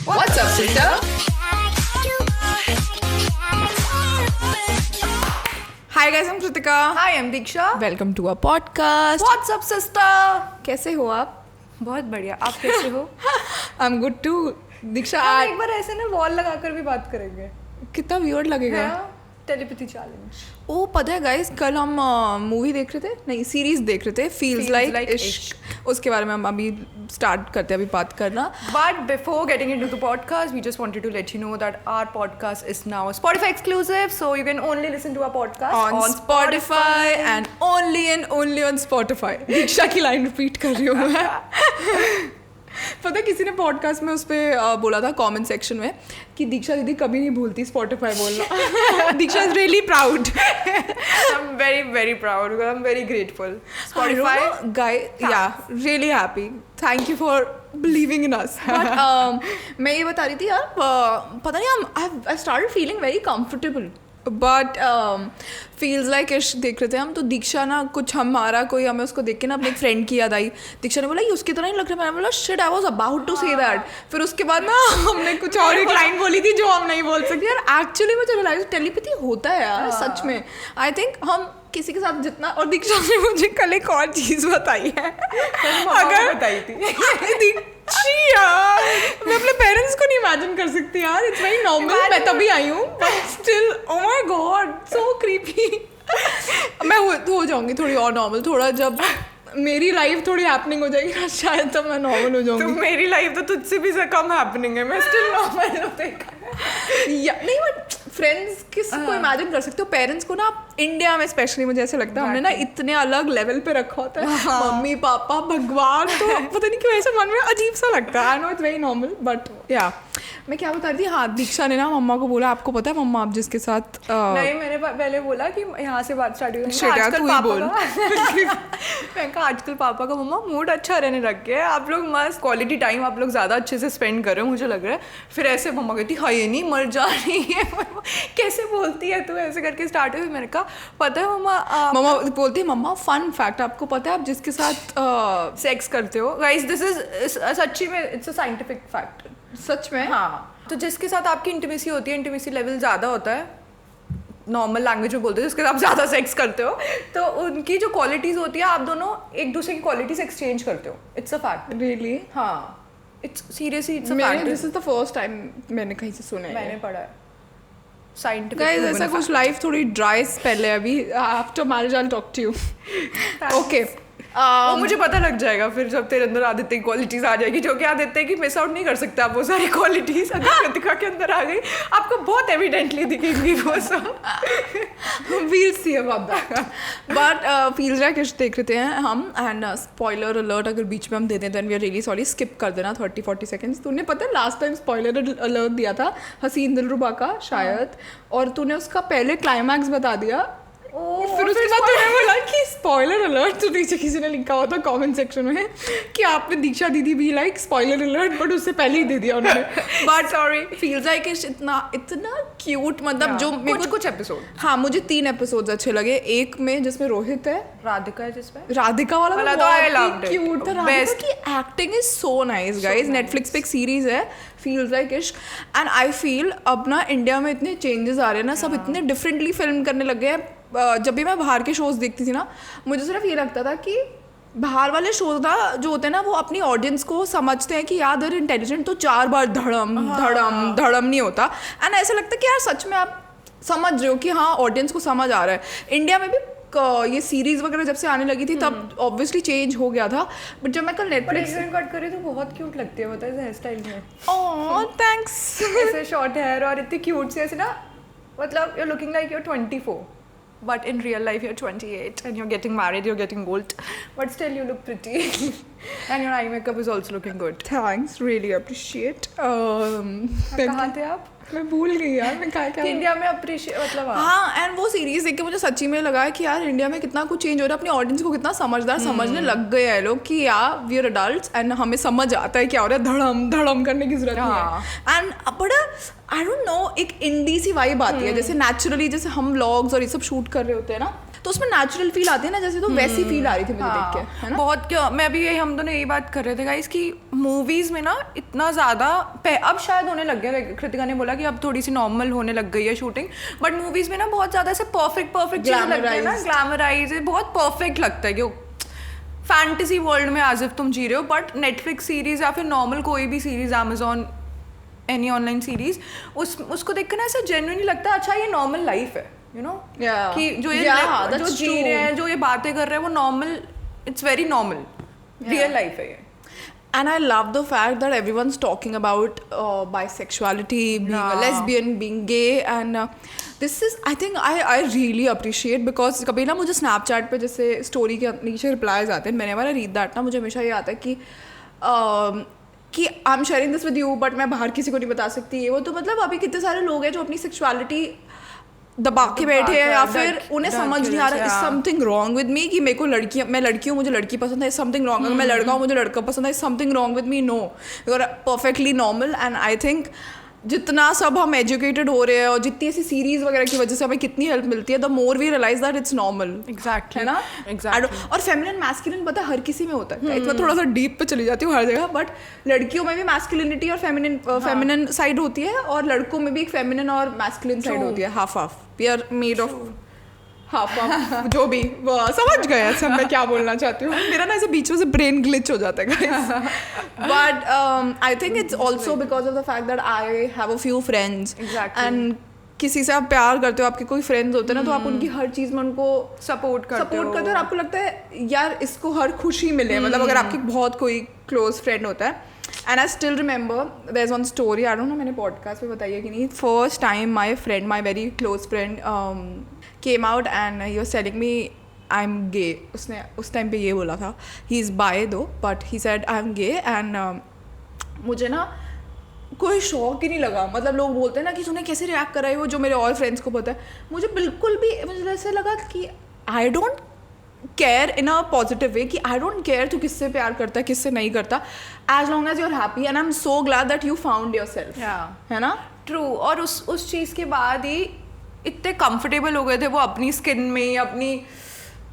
What's up, sister? Hi guys, I'm Kritika. Hi, I'm Diksha. Welcome to our podcast. What's up, sister? कैसे हो आप? बहुत बढ़िया. आप कैसे हो? I'm good too. दीक्षा हम आज एक बार ऐसे ना वॉल लगाकर भी बात करेंगे. कितना वियर्ड लगेगा. Telepathy challenge. ओ पता है गाइस, कल हम मूवी देख रहे थे, नहीं सीरीज देख रहे थे, फील्स लाइक इश्क. उसके बारे में हम अभी स्टार्ट करते हैं अभी बात करना. But before getting into the podcast, we just wanted to let you know that our podcast is now Spotify exclusive, so you can only listen to our podcast on Spotify and only on Spotify. दीक्षा की line repeat कर रही हूँ मैं. पता है किसी ने podcast में उस पर बोला था कमेंट सेक्शन में कि दीक्षा दीदी कभी नहीं भूलती स्पॉटिफाई बोलना. Diksha is really proud. I'm very proud because I'm very grateful. Spotify, really happy. Thank you for believing in us. मैं ये बता रही थी यार, पता नहीं I started feeling very comfortable but feels like इश्क देख रहे थे हम, तो दीक्षा ना कुछ हमारा कोई हमें उसको देख के ना अपने एक फ्रेंड की याद आई. दीक्षा ने बोला ये उसकी तरह नहीं लग रहा. मैंने बोला shit, I was about to say that. फिर उसके बाद ना हमने कुछ और एक लाइन बोली थी जो हम नहीं बोल सकते यार. एक्चुअली मुझे रियलाइज टेलीपैथी होता है यार सच में. आई थिंक हम किसी के साथ जितना, और दीक्षा ने मुझे कल एक और चीज़ बताई है. अगर बताई थी यार मैं अपने पेरेंट्स को नहीं इमेजिन कर सकती यार. It's very normal. मैं तभी आई हूँ but still O my God so creepy. मैं हो जाऊंगी थोड़ी और नॉर्मल, थोड़ा जब मेरी लाइफ थोड़ी हैपनिंग हो जाएगी ना शायद तब मैं नॉर्मल हो जाऊंगी. तो मेरी लाइफ तो तुझसे भी कम हैपनिंग है. मैं स्टिल नॉर्मल हूँ. नहीं बट फ्रेंड्स किसको इमेजिन कर सकते हो. पेरेंट्स को ना इंडिया में स्पेशली मुझे ऐसा लगता है हमने ना इतने अलग लेवल पे रखा होता है. मम्मी पापा भगवान, तो पता नहीं क्यों ऐसा मन में अजीब सा लगता है. I know it's very normal but या मैं क्या बता रही थी. हाँ, दीक्षा ने ना मम्मा को बोला आपको पता है मम्मा आप जिसके साथ नहीं, मैंने पहले बोला कि यहाँ से बात स्टार्ट हुई. तू ही बोल. मैंने कहा आजकल पापा का मम्मा मूड अच्छा रहने लग गया है. आप लोग मस्त क्वालिटी टाइम आप लोग ज़्यादा अच्छे से स्पेंड कर रहे हो मुझे लग रहा है. फिर ऐसे मम्मा कहती हाँ ये नहीं मर जा रही है. कैसे बोलती है तू, ऐसे करके स्टार्ट हुई. मैंने कहा पता है मम्मा बोलती है मम्मा फन फैक्ट आपको पता है आप जिसके साथ सेक्स करते हो. गाइस दिस इज सच्ची में इट्स अ साइंटिफिक फैक्ट. सच में. हाँ, तो जिसके साथ आपकी इंटीमेसी होती है, इंटीमेसी लेवल ज़्यादा होता है, नॉर्मल लैंग्वेज में बोलते हैं, जिसके साथ आप ज़्यादा सेक्स करते हो तो उनकी जो क्वालिटीज़ होती है आप दोनों एक दूसरे की क्वालिटीज़ एक्सचेंज करते हो. It's a fact. रियली. हाँ, it's seriously it's a fact. This is the first time मैंने कहीं से सुना है. मैंने पढ़ा है साइंटिफिक. गाइस ऐसा कुछ लाइफ थोड़ी ड्राई स्पेल है अभी. After marriage I will talk to you. Okay. वो मुझे पता लग जाएगा फिर जब तेरे अंदर आदित्य की क्वालिटीज आ जाएगी, जो कि आदित्य है कि मिस आउट नहीं कर सकते आप वो सारी क्वालिटीज. अगर कृतिका के अंदर आ गई आपको बहुत एविडेंटली दिखेंगी वो सब. We'll see about that. But feels like इश्क देख रहे हैं हम एंड स्पॉइलर अलर्ट अगर बीच में हम दे दें then we are really sorry. स्किप कर देना 30-40 सेकेंड्स. तूने पता है लास्ट टाइम स्पॉइलर अलर्ट दिया था हसीन दिलरुबा का शायद, और तूने उसका पहले क्लाइमैक्स बता दिया. फिर उसके बाद तूने बोला कि स्पॉइलर अलर्ट. तो नीचे किसी ने लिखा हुआ था कमेंट सेक्शन में कि आपने दीक्षा दीदी भी लाइक स्पॉइलर अलर्ट बट उससे पहले ही दे दिया उन्होंने. बट सॉरी फील्स लाइक इतना क्यूट. मतलब जो कुछ एपिसोड. हाँ, मुझे 3 एपिसोड्स अच्छे लगे. एक में जिसमें रोहित है, राधिका है जिसमें, राधिका वाला तो आई लव्ड इट. क्यूट था. राधिका की acting is so nice guys. Netflix पे एक सीरीज है फील्स लाइक इश्क एंड आई फील अब ना इंडिया में इतने चेंजेस आ रहे हैं ना, सब इतने डिफरेंटली फिल्म करने लग गए हैं. जब भी मैं बाहर के शोज देखती थी ना मुझे सिर्फ ये लगता था कि बाहर वाले शोज ना जो होते हैं ना वो अपनी ऑडियंस को समझते हैं कि यार अगर इंटेलिजेंट तो 4 बार धड़म नहीं होता. एंड ऐसा लगता है कि यार सच में आप समझ रहे हो कि हाँ ऑडियंस को समझ आ रहा है. इंडिया में भी ये सीरीज वगैरह जब से आने लगी थी तब ऑब्वियसली चेंज हो गया था. बट जब मैं कल नेटफ्लिक्स कट करी तो बहुत क्यूट लगती है. बताए हेयर स्टाइल में. ओह थैंक्स. ऐसे शॉर्ट हेयर और इतनी क्यूट से ऐसे ना, मतलब you're looking like you're 24 but in real life you're 28 and you're getting married, you're getting old, but still you look pretty. And your eye makeup is also looking good. Thanks, really appreciate. कहाँ थे आप? मैं भूल गई यार मैं क्या India में अप्रिशिएट मतलब. हाँ, एंड वो सीरीज देख के मुझे सच्ची में लगा है कि यार इंडिया में कितना कुछ चेंज हो रहा है. अपनी ऑडियंस को कितना समझदार समझने लग गए हैं लोग कि यार वी आर अडल्ट्स एंड हमें समझ आता है क्या हो रहा है. धड़म धड़म करने की जरूरत नहीं है. एंड बड़ा आई डोंट नो एक इंडी सी वाइब आती है जैसे नेचुरली जैसे हम व्लॉग्स और ये सब शूट कर रहे होते हैं ना, तो उसमें नेचुरल फील आती है ना, जैसे तो वैसी फील आ रही थी मुझे देख के, है ना। बहुत क्या, मैं भी यही, हम दोनों यही बात कर रहे थे गाइस कि मूवीज में ना इतना ज़्यादा अब शायद होने लग गया, कृतिका ने बोला कि अब थोड़ी सी नॉर्मल होने लग गई है शूटिंग, बट मूवीज में ना बहुत ज़्यादा ऐसे परफेक्ट चीज़ें लगती है ना, ग्लैमराइज, बहुत परफेक्ट लगता है कि फैंटेसी वर्ल्ड में एज इफ तुम जी रहे हो। बट नेटफ्लिक्स सीरीज या फिर नॉर्मल कोई भी series, Amazon, any online series, उसको देख कर ना ऐसा जेन्युइनली लगता है अच्छा ये नॉर्मल लाइफ है, यू नो, कि जो ये जो जी रहे हैं, जो ये बातें कर रहे हैं वो normal, it's very normal, real life है ये. And I love the fact that everyone's talking about bisexuality, being a lesbian, being gay, and this is, I think, I really appreciate, because कभी ना मुझे Snapchat पे जैसे story के नीचे replies आते हैं, मैंने वाला रीड दैट ना, मुझे हमेशा ये आता है कि I am sharing this with you but मैं बाहर किसी को नहीं बता सकती, ये वो, तो मतलब अभी कितने सारे लोग हैं जो अपनी सेक्सुअलिटी दबा के बैठे हैं, या फिर उन्हें समझ नहीं आ रहा, इज समथिंग रॉन्ग विद मी, कि मेरे को लड़की, मैं लड़की हूँ मुझे लड़की पसंद है, इज समथिंग रॉन्ग, अगर मैं लड़का हूँ मुझे लड़का पसंद है, is something wrong with me, no, you are perfectly normal. And I think जितना सब हम एजुकेटेड हो रहे हैं और जितनी ऐसी सीरीज वगैरह की वजह से हमें कितनी हेल्प मिलती है, the more we realise that it's normal. Exactly, है ना. एग्जैक्टली. और फेमिनिन मैस्कुलिन पता है हर किसी में होता है, इतना थोड़ा सा डीप पे चली जाती हूँ हर जगह, बट लड़कियों में भी मैस्कुलिनिटी और फेमिनिन साइड होती है, और लड़कों में भी एक फेमिनिन और मैस्कुलिन साइड होती है, half half. We are made of half half, जो भी समझ गए ऐसे मैं क्या बोलना चाहती हूँ. मेरा ना ऐसे बीच में से ब्रेन ग्लिच हो जाता है guys, but I think it's also because of the fact that I have a few friends, and किसी से आप प्यार करते हो, आपके कोई फ्रेंड्स होते हैं ना, तो आप उनकी हर चीज़ में उनको सपोर्ट करते हो, और आपको लगता है यार इसको हर खुशी मिले, मतलब अगर आपकी बहुत कोई क्लोज फ्रेंड होता है. And I still remember there is one story, I don't know मैंने पॉडकास्ट में बताई है कि नहीं, first time my very close friend came out and he was telling me I'm gay. उसने उस टाइम पे ये बोला था, he is bi though, but he said I'm gay, and मुझे ना कोई शौक ही नहीं लगा. मतलब लोग बोलते हैं ना कि तूने कैसे रिएक्ट करा है, वो जो मेरे और फ्रेंड्स को पता है, मुझे बिल्कुल भी, मुझे ऐसे लगा कि I don't care in a positive way, कि आई डोंट केयर तू किससे प्यार करता है किससे नहीं करता, as long as you are happy, and I am so glad that you found yourself. है ना. ट्रू. और उस चीज़ के बाद ही इतने कंफर्टेबल हो गए थे वो अपनी स्किन में, अपनी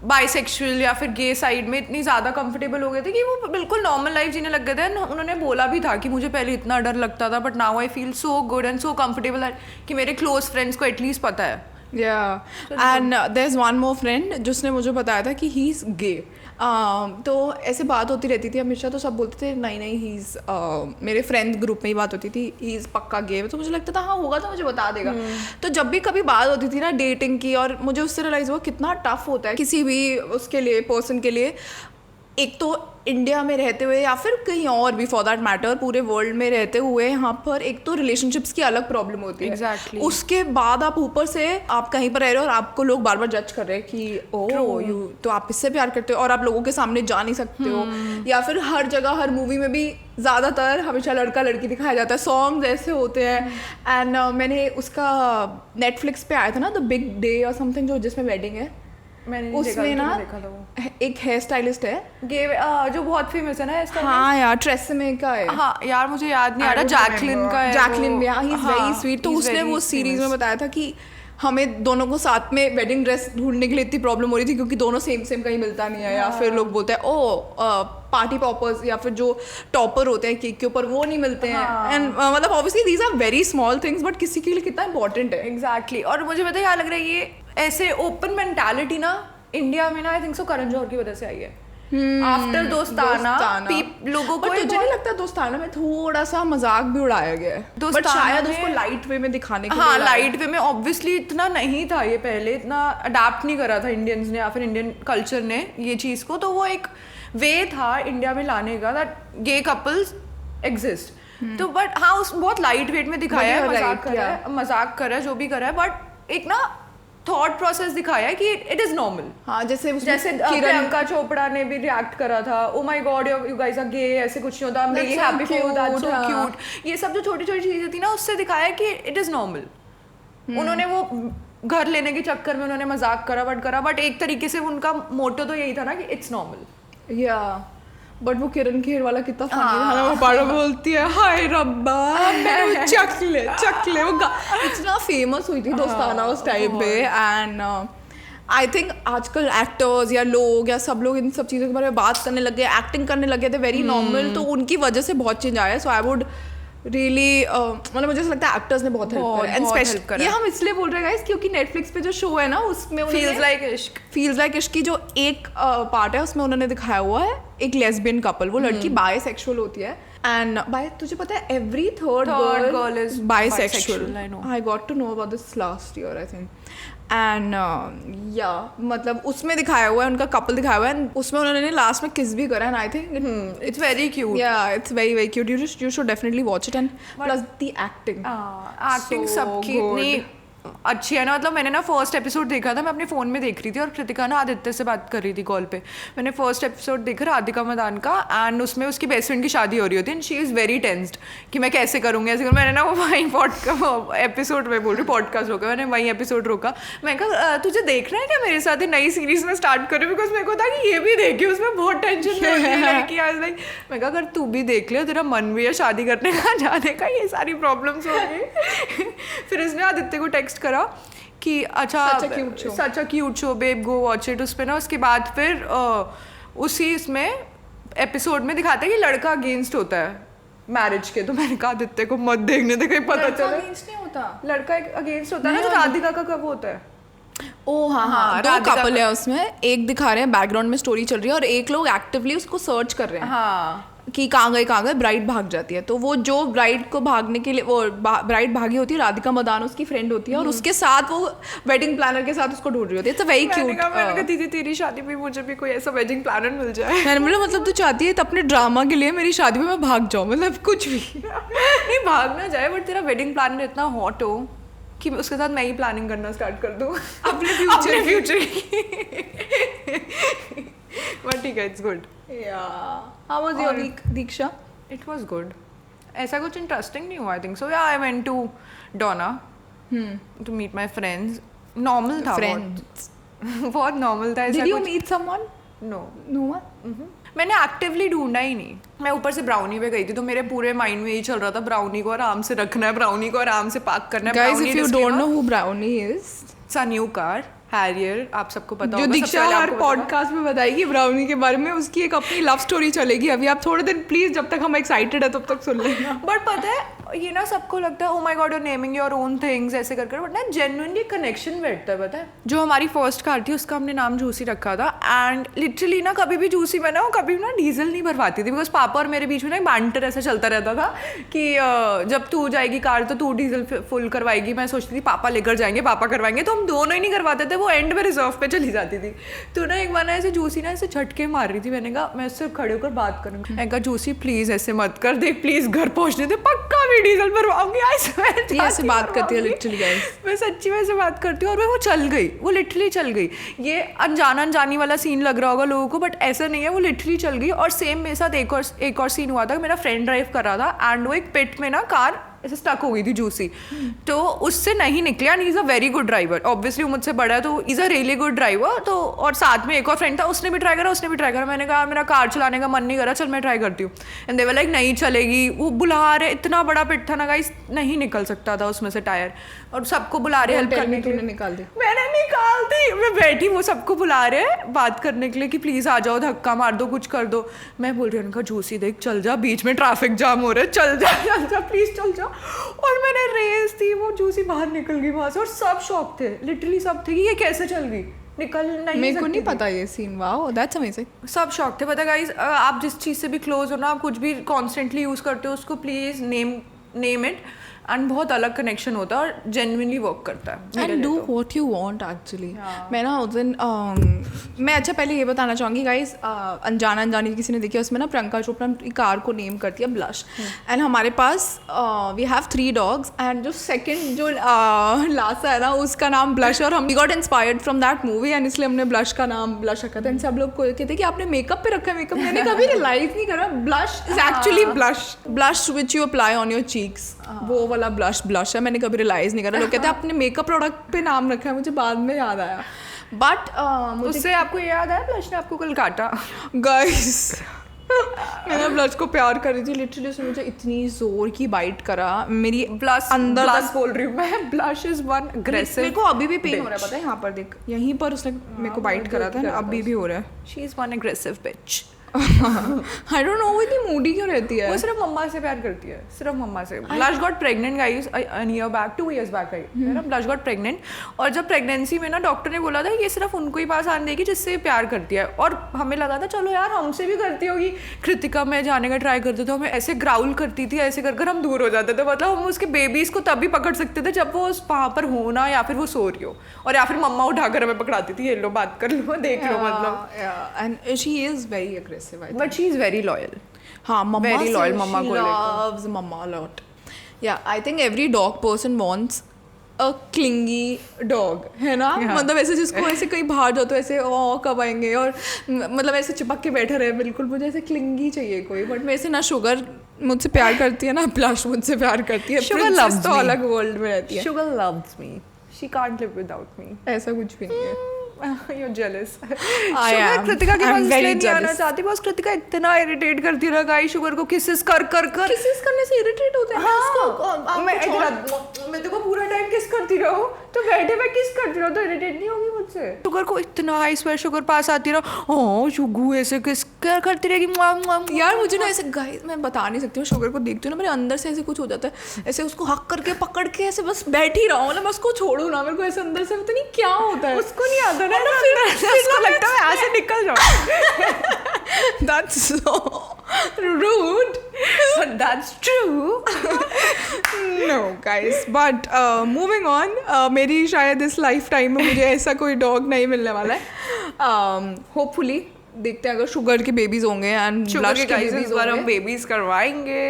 बाइसेक्सुअल या फिर गे साइड में इतनी ज़्यादा कंफर्टेबल हो गए थे कि वो बिल्कुल नॉर्मल लाइफ जीने लग गए थे. उन्होंने बोला भी था कि मुझे पहले इतना डर लगता था, but now I feel so good and so comfortable कि मेरे क्लोज फ्रेंड्स को एटलीस्ट पता है. And there is one more friend जिसने मुझे बताया था कि ही इज़ गे. तो ऐसे बात होती रहती थी हमेशा, तो सब बोलते थे नहीं ही इज़, मेरे फ्रेंड ग्रुप में ही बात होती थी, ही इज़ पक्का गे. तो मुझे लगता था हाँ होगा तो मुझे बता देगा. तो जब भी कभी बात होती थी ना डेटिंग की, और मुझे उससे रियलाइज़ हुआ कितना टफ होता है किसी भी उसके लिए, पर्सन के लिए, एक तो इंडिया में रहते हुए या फिर कहीं और भी फॉर दैट मैटर पूरे वर्ल्ड में रहते हुए, यहाँ पर एक तो रिलेशनशिप्स की अलग प्रॉब्लम होती है. Exactly. उसके बाद आप ऊपर से आप कहीं पर रह रहे हो और आपको लोग बार बार जज कर रहे हैं कि ओ यू तो आप इससे प्यार करते हो, और आप लोगों के सामने जा नहीं सकते हो. या फिर हर जगह हर मूवी में भी ज़्यादातर हमेशा लड़का लड़की दिखाया जाता है, सॉन्ग्स ऐसे होते हैं. एंड मैंने उसका नेटफ्लिक्स पे आया था ना द बिग डे और समथिंग, जो जिसमें वेडिंग है, उसमें ना एक हेयर स्टाइलिस्ट है जो बहुत फेमस है ना. हाँ यार, ट्रेसेमे का है. हाँ यार मुझे याद नहीं आ रहा, जैकलिन का है. जैकलिन भी, हाँ, ही इज वेरी स्वीट. तो उसने वो सीरीज में बताया था कि हमें दोनों को साथ में वेडिंग ड्रेस ढूंढने के लिए इतनी प्रॉब्लम हो रही थी, क्योंकि दोनों सेम कहीं मिलता नहीं है. या फिर लोग बोलते हैं पार्टी पॉपर्स या फिर जो टॉपर होते हैं केक के ऊपर वो नहीं मिलते हैं. एंड मतलब obviously these are very small things, but किसी के लिए कितना इंपॉर्टेंट है. एग्जैक्टली. और मुझे पता है क्या लग रहा है, ये ऐसे ओपन मेंटालिटी ना इंडिया में ना, आई थिंक सो करण जौहर की वजह से आई है. आफ्टर दोस्ताना लोगों को, तुझे नहीं लगता दोस्ताना में थोड़ा सा मजाक भी उड़ाया गया है, बट शायद उसको लाइट वे में दिखाने के लिए. हाँ, लाइट वे में. ऑब्वियसली इतना नहीं था ये पहले, इतना अडेप्ट नहीं करा था इंडियंस ने या फिर इंडियन कल्चर ने ये चीज़ को. तो वो एक वे था इंडिया में लाने का, दैट गे कपल्स एग्जिस्ट. तो बट हाँ, उस बहुत लाइट वेट में दिखाया है, मजाक कर रहा है जो भी कर रहा है, बट एक ना थॉट प्रोसेस दिखाया है कि इट इज नॉर्मल. हाँ, जैसे प्रियंका चोपड़ा ने भी रिएक्ट करा था, oh my God you guys are gay, ऐसे कुछ नहीं होता, I am really happy for you, that's so cute. ये सब जो छोटी छोटी चीजें थी ना, उससे दिखाया कि इट इज नॉर्मल. उन्होंने वो घर लेने के चक्कर में उन्होंने मजाक करा, बट एक तरीके से उनका मोटो तो यही था ना कि इट्स नॉर्मल. या बट वो किरण खेर वाला कितना फनी था ना, वो बार बोलती है हाय रब्बा मेरे चक ले वो इतना फेमस हुई थी दोस्ताना उस टाइम पे. एंड आई थिंक आजकल एक्टर्स या लोग या सब लोग इन सब चीज़ों के बारे में बात करने लगे, एक्टिंग करने लगे थे वेरी नॉर्मल, तो उनकी वजह से बहुत चेंज आया है. सो आई वुड रियली मतलब मुझे ऐसा लगता है एक्टर्स ने बहुत हेल्प करा. ये हम इसलिए बोल रहे हैं गाइस क्योंकि नेटफ्लिक्स पे जो शो है ना उसमें फील्स लाइक इश्क की जो एक पार्ट है उसमें उन्होंने दिखाया हुआ है एक लेस्बियन कपल. वो लड़की बायसेक्सुअल होती है एंड तुझे पता है every third girl is bisexual. I got to know about this last year I think. And या मतलब उसमें दिखाया हुआ है, उनका कपल दिखाया हुआ है, उसमें उन्होंने लास्ट में किस भी करा है. I think it's very cute. Yeah it's very very cute. You should definitely watch it. And plus the acting सबकी इतनी अच्छी है ना. मतलब मैंने ना फर्स्ट एपिसोड देखा था, मैं अपने फ़ोन में देख रही थी और कृतिका ना आदित्य से बात कर रही थी कॉल पे. मैंने फर्स्ट एपिसोड देखा राधिका मदान का एंड उसमें उसकी बेस्ट फ्रेंड की शादी हो रही होती है and she is very tensed कि मैं कैसे करूँगी ऐसे. मैंने ना वो वहीं एपिसोड में बोल रही पॉडकास्ट रोका, मैंने वहीं एपिसोड रोका. मैं कहा तुझे देखना है क्या मेरे साथ, नई सीरीज में स्टार्ट करूँ बिकॉज मेरे को था कि ये भी देखे, उसमें बहुत टेंशन लड़की. आई लाइक मैं कहा अगर तू भी देख ले, तेरा मन भी है शादी करने का, जाने का, ये सारी प्रॉब्लम्स हो गई. फिर इसने आदित्य को टेक्स्ट करा कि अच्छा such a cute show babe go watch it. उस पर ना उसके बाद फिर उसी इसमें एपिसोड में दिखाता है कि लड़का अगेंस्ट होता है मैरिज के. तो मैंने कहा आदित्य को मत देखने दे, कहीं पता चले. अगेंस्ट नहीं होता, लड़का अगेंस्ट होता है ना, जो राधिका का कब होता है. ओ हाँ, दो कपल है उसमें. एक दिखा रहे हैं बैकग्राउंड में स्टोरी चल रही है और एक लोग एक्टिवली उसको सर्च कर रहे हैं. हाँ कि कहाँ गए ब्राइड भाग जाती है. तो वो जो ब्राइड को भागने के लिए वो ब्राइड भागी होती है, राधिका मदान उसकी फ्रेंड होती है और उसके साथ वो वेडिंग प्लानर के साथ उसको ढूंढ रही होती है. It's very cute. मैंने कहा दीदी तेरी शादी में मुझे भी कोई ऐसा वेडिंग प्लानर मिल जाए. मैंने बोला मतलब तू चाहती है तो अपने ड्रामा के लिए मेरी शादी में मैं भाग जाऊँ, मतलब कुछ भी नहीं भाग ना जाए बट तेरा वेडिंग प्लानर इतना हॉट हो कि उसके साथ मैं ही प्लानिंग करना स्टार्ट कर दूँ अपने फ्यूचर बट ठीक है, it's good. How was your week Diksha? It was good. ऐसा कुछ इंटरेस्टिंग नहीं हुआ. I think so. Yeah I went to Dona to meet my friends. Normal था. बहुत नॉर्मल था. Did you meet someone? No. मैंने एक्टिवली ढूंढा ही नहीं. मैं ऊपर से ब्राउनी पे गई थी तो मेरे पूरे माइंड में यही चल रहा था ब्राउनी को आराम से रखना है, ब्राउनी को आराम से पार्क करना है. Guys if you don't know who brownie is, it's a new car Harrier. आप सबको पता होगा. जो दीक्षा हर पॉडकास्ट में बताएगी ब्राउनी के बारे में, उसकी एक अपनी लव स्टोरी चलेगी. अभी आप थोड़े दिन प्लीज, जब तक हम एक्साइटेड है तब तक सुन लेना. बट पता है ये ना सबको लगता है oh my God you are naming your own things ऐसे कर बट ना जेन्युइनली कनेक्शन बैठता है. पता है जो हमारी फर्स्ट कार थी उसका हमने नाम जूसी रखा था एंड लिटरली ना कभी भी जूसी में ना वो कभी ना डीजल नहीं भरवाती थी बिकॉज पापा और मेरे बीच में ना बैंटर ऐसा चलता रहता था कि जब तू जाएगी कार तो तू डीजल फुल करवाएगी. मैं सोचती थी पापा लेकर जाएंगे, पापा करवाएंगे, तो हम दोनों ही नहीं करवाते थे. वो एंड में रिजर्व पे चली जाती थी. तो ना एक बार ना ऐसे जूसी ना ऐसे झटके मार रही थी. मैंने कहा मैं उससे खड़े होकर बात करूँगी. मैंने कहा जूसी प्लीज ऐसे मत कर, देख प्लीज घर पहुँचने दे, पक्का भी डीजल भरवाऊंगी. ऐसे बात करती है लिटरली गाइस. मैं सच्ची में ऐसे बात करती हूँ और वो चल गई. वो लिटरली चल गई. ये अनजानी वाला सीन लग रहा होगा लोगों को बट ऐसा नहीं है. वो लिटरली चल गई. और सेम मेरे साथ एक और सीन हुआ था. मेरा फ्रेंड ड्राइव कर रहा था एंड वो एक पिट में ना कार ऐसे स्टक हो गई थी जूसी. तो उससे नहीं निकले and he is a very good driver. Obviously वो मुझसे बड़ा है तो is a really good driver. तो और साथ में एक और फ्रेंड था, उसने भी ट्राई करा. मैंने कहा मेरा कार चलाने का मन नहीं करा, चल मैं ट्राई करती हूँ. एंड दे वर लाइक नहीं चलेगी. वो बुला रहे, इतना बड़ा पिट था ना गाइस, नहीं निकल सकता था उसमें से टायर. और सबको बुला रहे हेल्प करने के लिए. निकाल दी. मैंने निकाल दी. मैं बैठी, वो सबको बुला रहे बात करने के लिए कि प्लीज़ आ जाओ, धक्का मार दो, कुछ कर दो. मैं बोल रही हूँ उनका जूसी देख चल जा, बीच में ट्रैफिक जाम हो रहा है, चल जा प्लीज़ चल जा. और मैंने रेस थी, वो जूसी बाहर निकल गई वहाँ से और सब शॉक थे. लिटरली सब थे कि ये कैसे चल गई, निकल नहीं. मेरे को नहीं पता ये सीन. Wow that's amazing. सब शॉक थे. पता गाइस आप जिस चीज़ से भी क्लोज हो ना, आप कुछ भी कॉन्स्टेंटली यूज़ करते हो उसको प्लीज़ नेम इट. एंड बहुत अलग कनेक्शन होता है और जेन्युइनली वर्क करता है. And do what you want actually. मैं ना उस दिन मैं अच्छा पहले ये बताना चाहूँगी गाइस, अनजानी किसी ने देखी, उसमें ना प्रियंका चोपड़ा अपनी कार को नेम करती है ब्लश. एंड हमारे पास वी हैव 3 डॉग्स एंड जो सेकंड जो लासा है ना उसका नाम ब्लश. और हम got inspired from that movie and इसलिए हमने ब्लश का नाम ब्लश रखा था. एंड सब लोग कहते कि आपने मेकअप पे रखा है. मेकअप मैंने कभी रियलाइज नहीं करा. Blush is actually blush which you apply on your cheeks. वो वाला ब्लश है. मैंने कभी रियलाइज नहीं करा. लोग कहते हैं आपने मेकअप प्रोडक्ट पे नाम रखा है. मुझे बाद में याद आया. बट उससे आपको याद है ब्लश ने आपको कल काटा. गाइस मैंने ब्लश को प्यार कर रही थी, लिटरली उसने मुझे इतनी जोर की बाइट करा, मेरी ब्लश अंदर ब्लश बोल रही हूँ मैं, ब्लश इज वन अग्रेसिव। मेरे को अभी भी पेन हो रहा है, पता है, यहाँ पर देख, यहीं पर उसने मेरे को बाइट करा था ना, अभी भी हो रहा है। She is one aggressive bitch. I don't know वो इतनी मूडी क्यों रहती है। वो सिर्फ मम्मा से प्यार करती है, सिर्फ मम्मा से। Blush got pregnant guys an year back, 2 years back है ना, ब्लश गॉट प्रेग्नेंट। और जब प्रेगनेंसी में ना डॉक्टर ने बोला था ये सिर्फ उनको ही पास आने देगी जिससे प्यार करती है, और हमें लगा था चलो यार हमसे भी करती होगी। कृतिका में जाने का ट्राई करते थे, हमें ऐसे ग्राउल करती थी, ऐसे कर कर हम दूर हो जाते थे, मतलब हम उसके बेबीज को तभी पकड़ सकते थे जब वो वहाँ पर हो ना, या फिर वो सो रही हो, और या फिर मम्मा उठाकर हमें पकड़ाती थी, ये लो बात कर लो, देख लो, मतलब। And she is very aggressive, but she is very loyal. हाँ, मम्मा Very loyal, मम्मा को लेकर। loves mama a lot. Yeah, I think every dog person wants a clingy dog, है ना? Yeah. मतलब ऐसे जिसको ऐसे कहीं बाहर जाओ तो ऐसे ओ कब आएंगे, और मतलब ऐसे चिपक के बैठा रहे, बिल्कुल मुझे ऐसे क्लिंगी चाहिए कोई। बट मेरे से ना शुगर मुझसे प्यार करती है ना ब्लश मुझसे प्यार करती है। Sugar Princess loves तो me. अलग वर्ल्ड में रहती है। Sugar loves me. She can't live without me. ऐसा कुछ भी नहीं है। You're jealous. I sugar am. Kritika के I'm पास very इसलिए नहीं आना jealous. चाहती, बस कृतिका इतना इरिटेट करती रहा गाइस शुगर को, किसेस कर कर कर। किसिस करने से इरिटेट होते हैं। हाँ, मैं देखो पूरा टाइम किस करती रहूं, तो बैठे मैं किस करती रहूं तो इरिटेट नहीं होगी मुझसे। शुगर को इतना हाई स्वर शुगर पास आती रहा, ओह शुगू ऐसे किस कर करती रहेगी। यार मुझे ना ऐसे गाइस मैं बता नहीं सकती हूँ, शुगर को देखती हूँ ना मेरे अंदर से ऐसे कुछ हो जाता है, ऐसे उसको हक करके पकड़ के ऐसे बस बैठ ही रहा हूँ, मतलब मैं उसको छोड़ू ना, मेरे को ऐसे अंदर से पता नहीं क्या होता है। उसको नहीं आता ना, उसको लगता है ऐसे निकल जाओ। That's so rude. But that's true. No guys, but moving on, मेरी शायद इस लाइफ टाइम में मुझे ऐसा कोई डॉग नहीं मिलने वाला है। होपफुली देखते हैं अगर शुगर के बेबीज होंगे एंड शुगर ब्लश के के गाइस बेबीज इस बार हम होंगे। बेबीज करवाएंगे।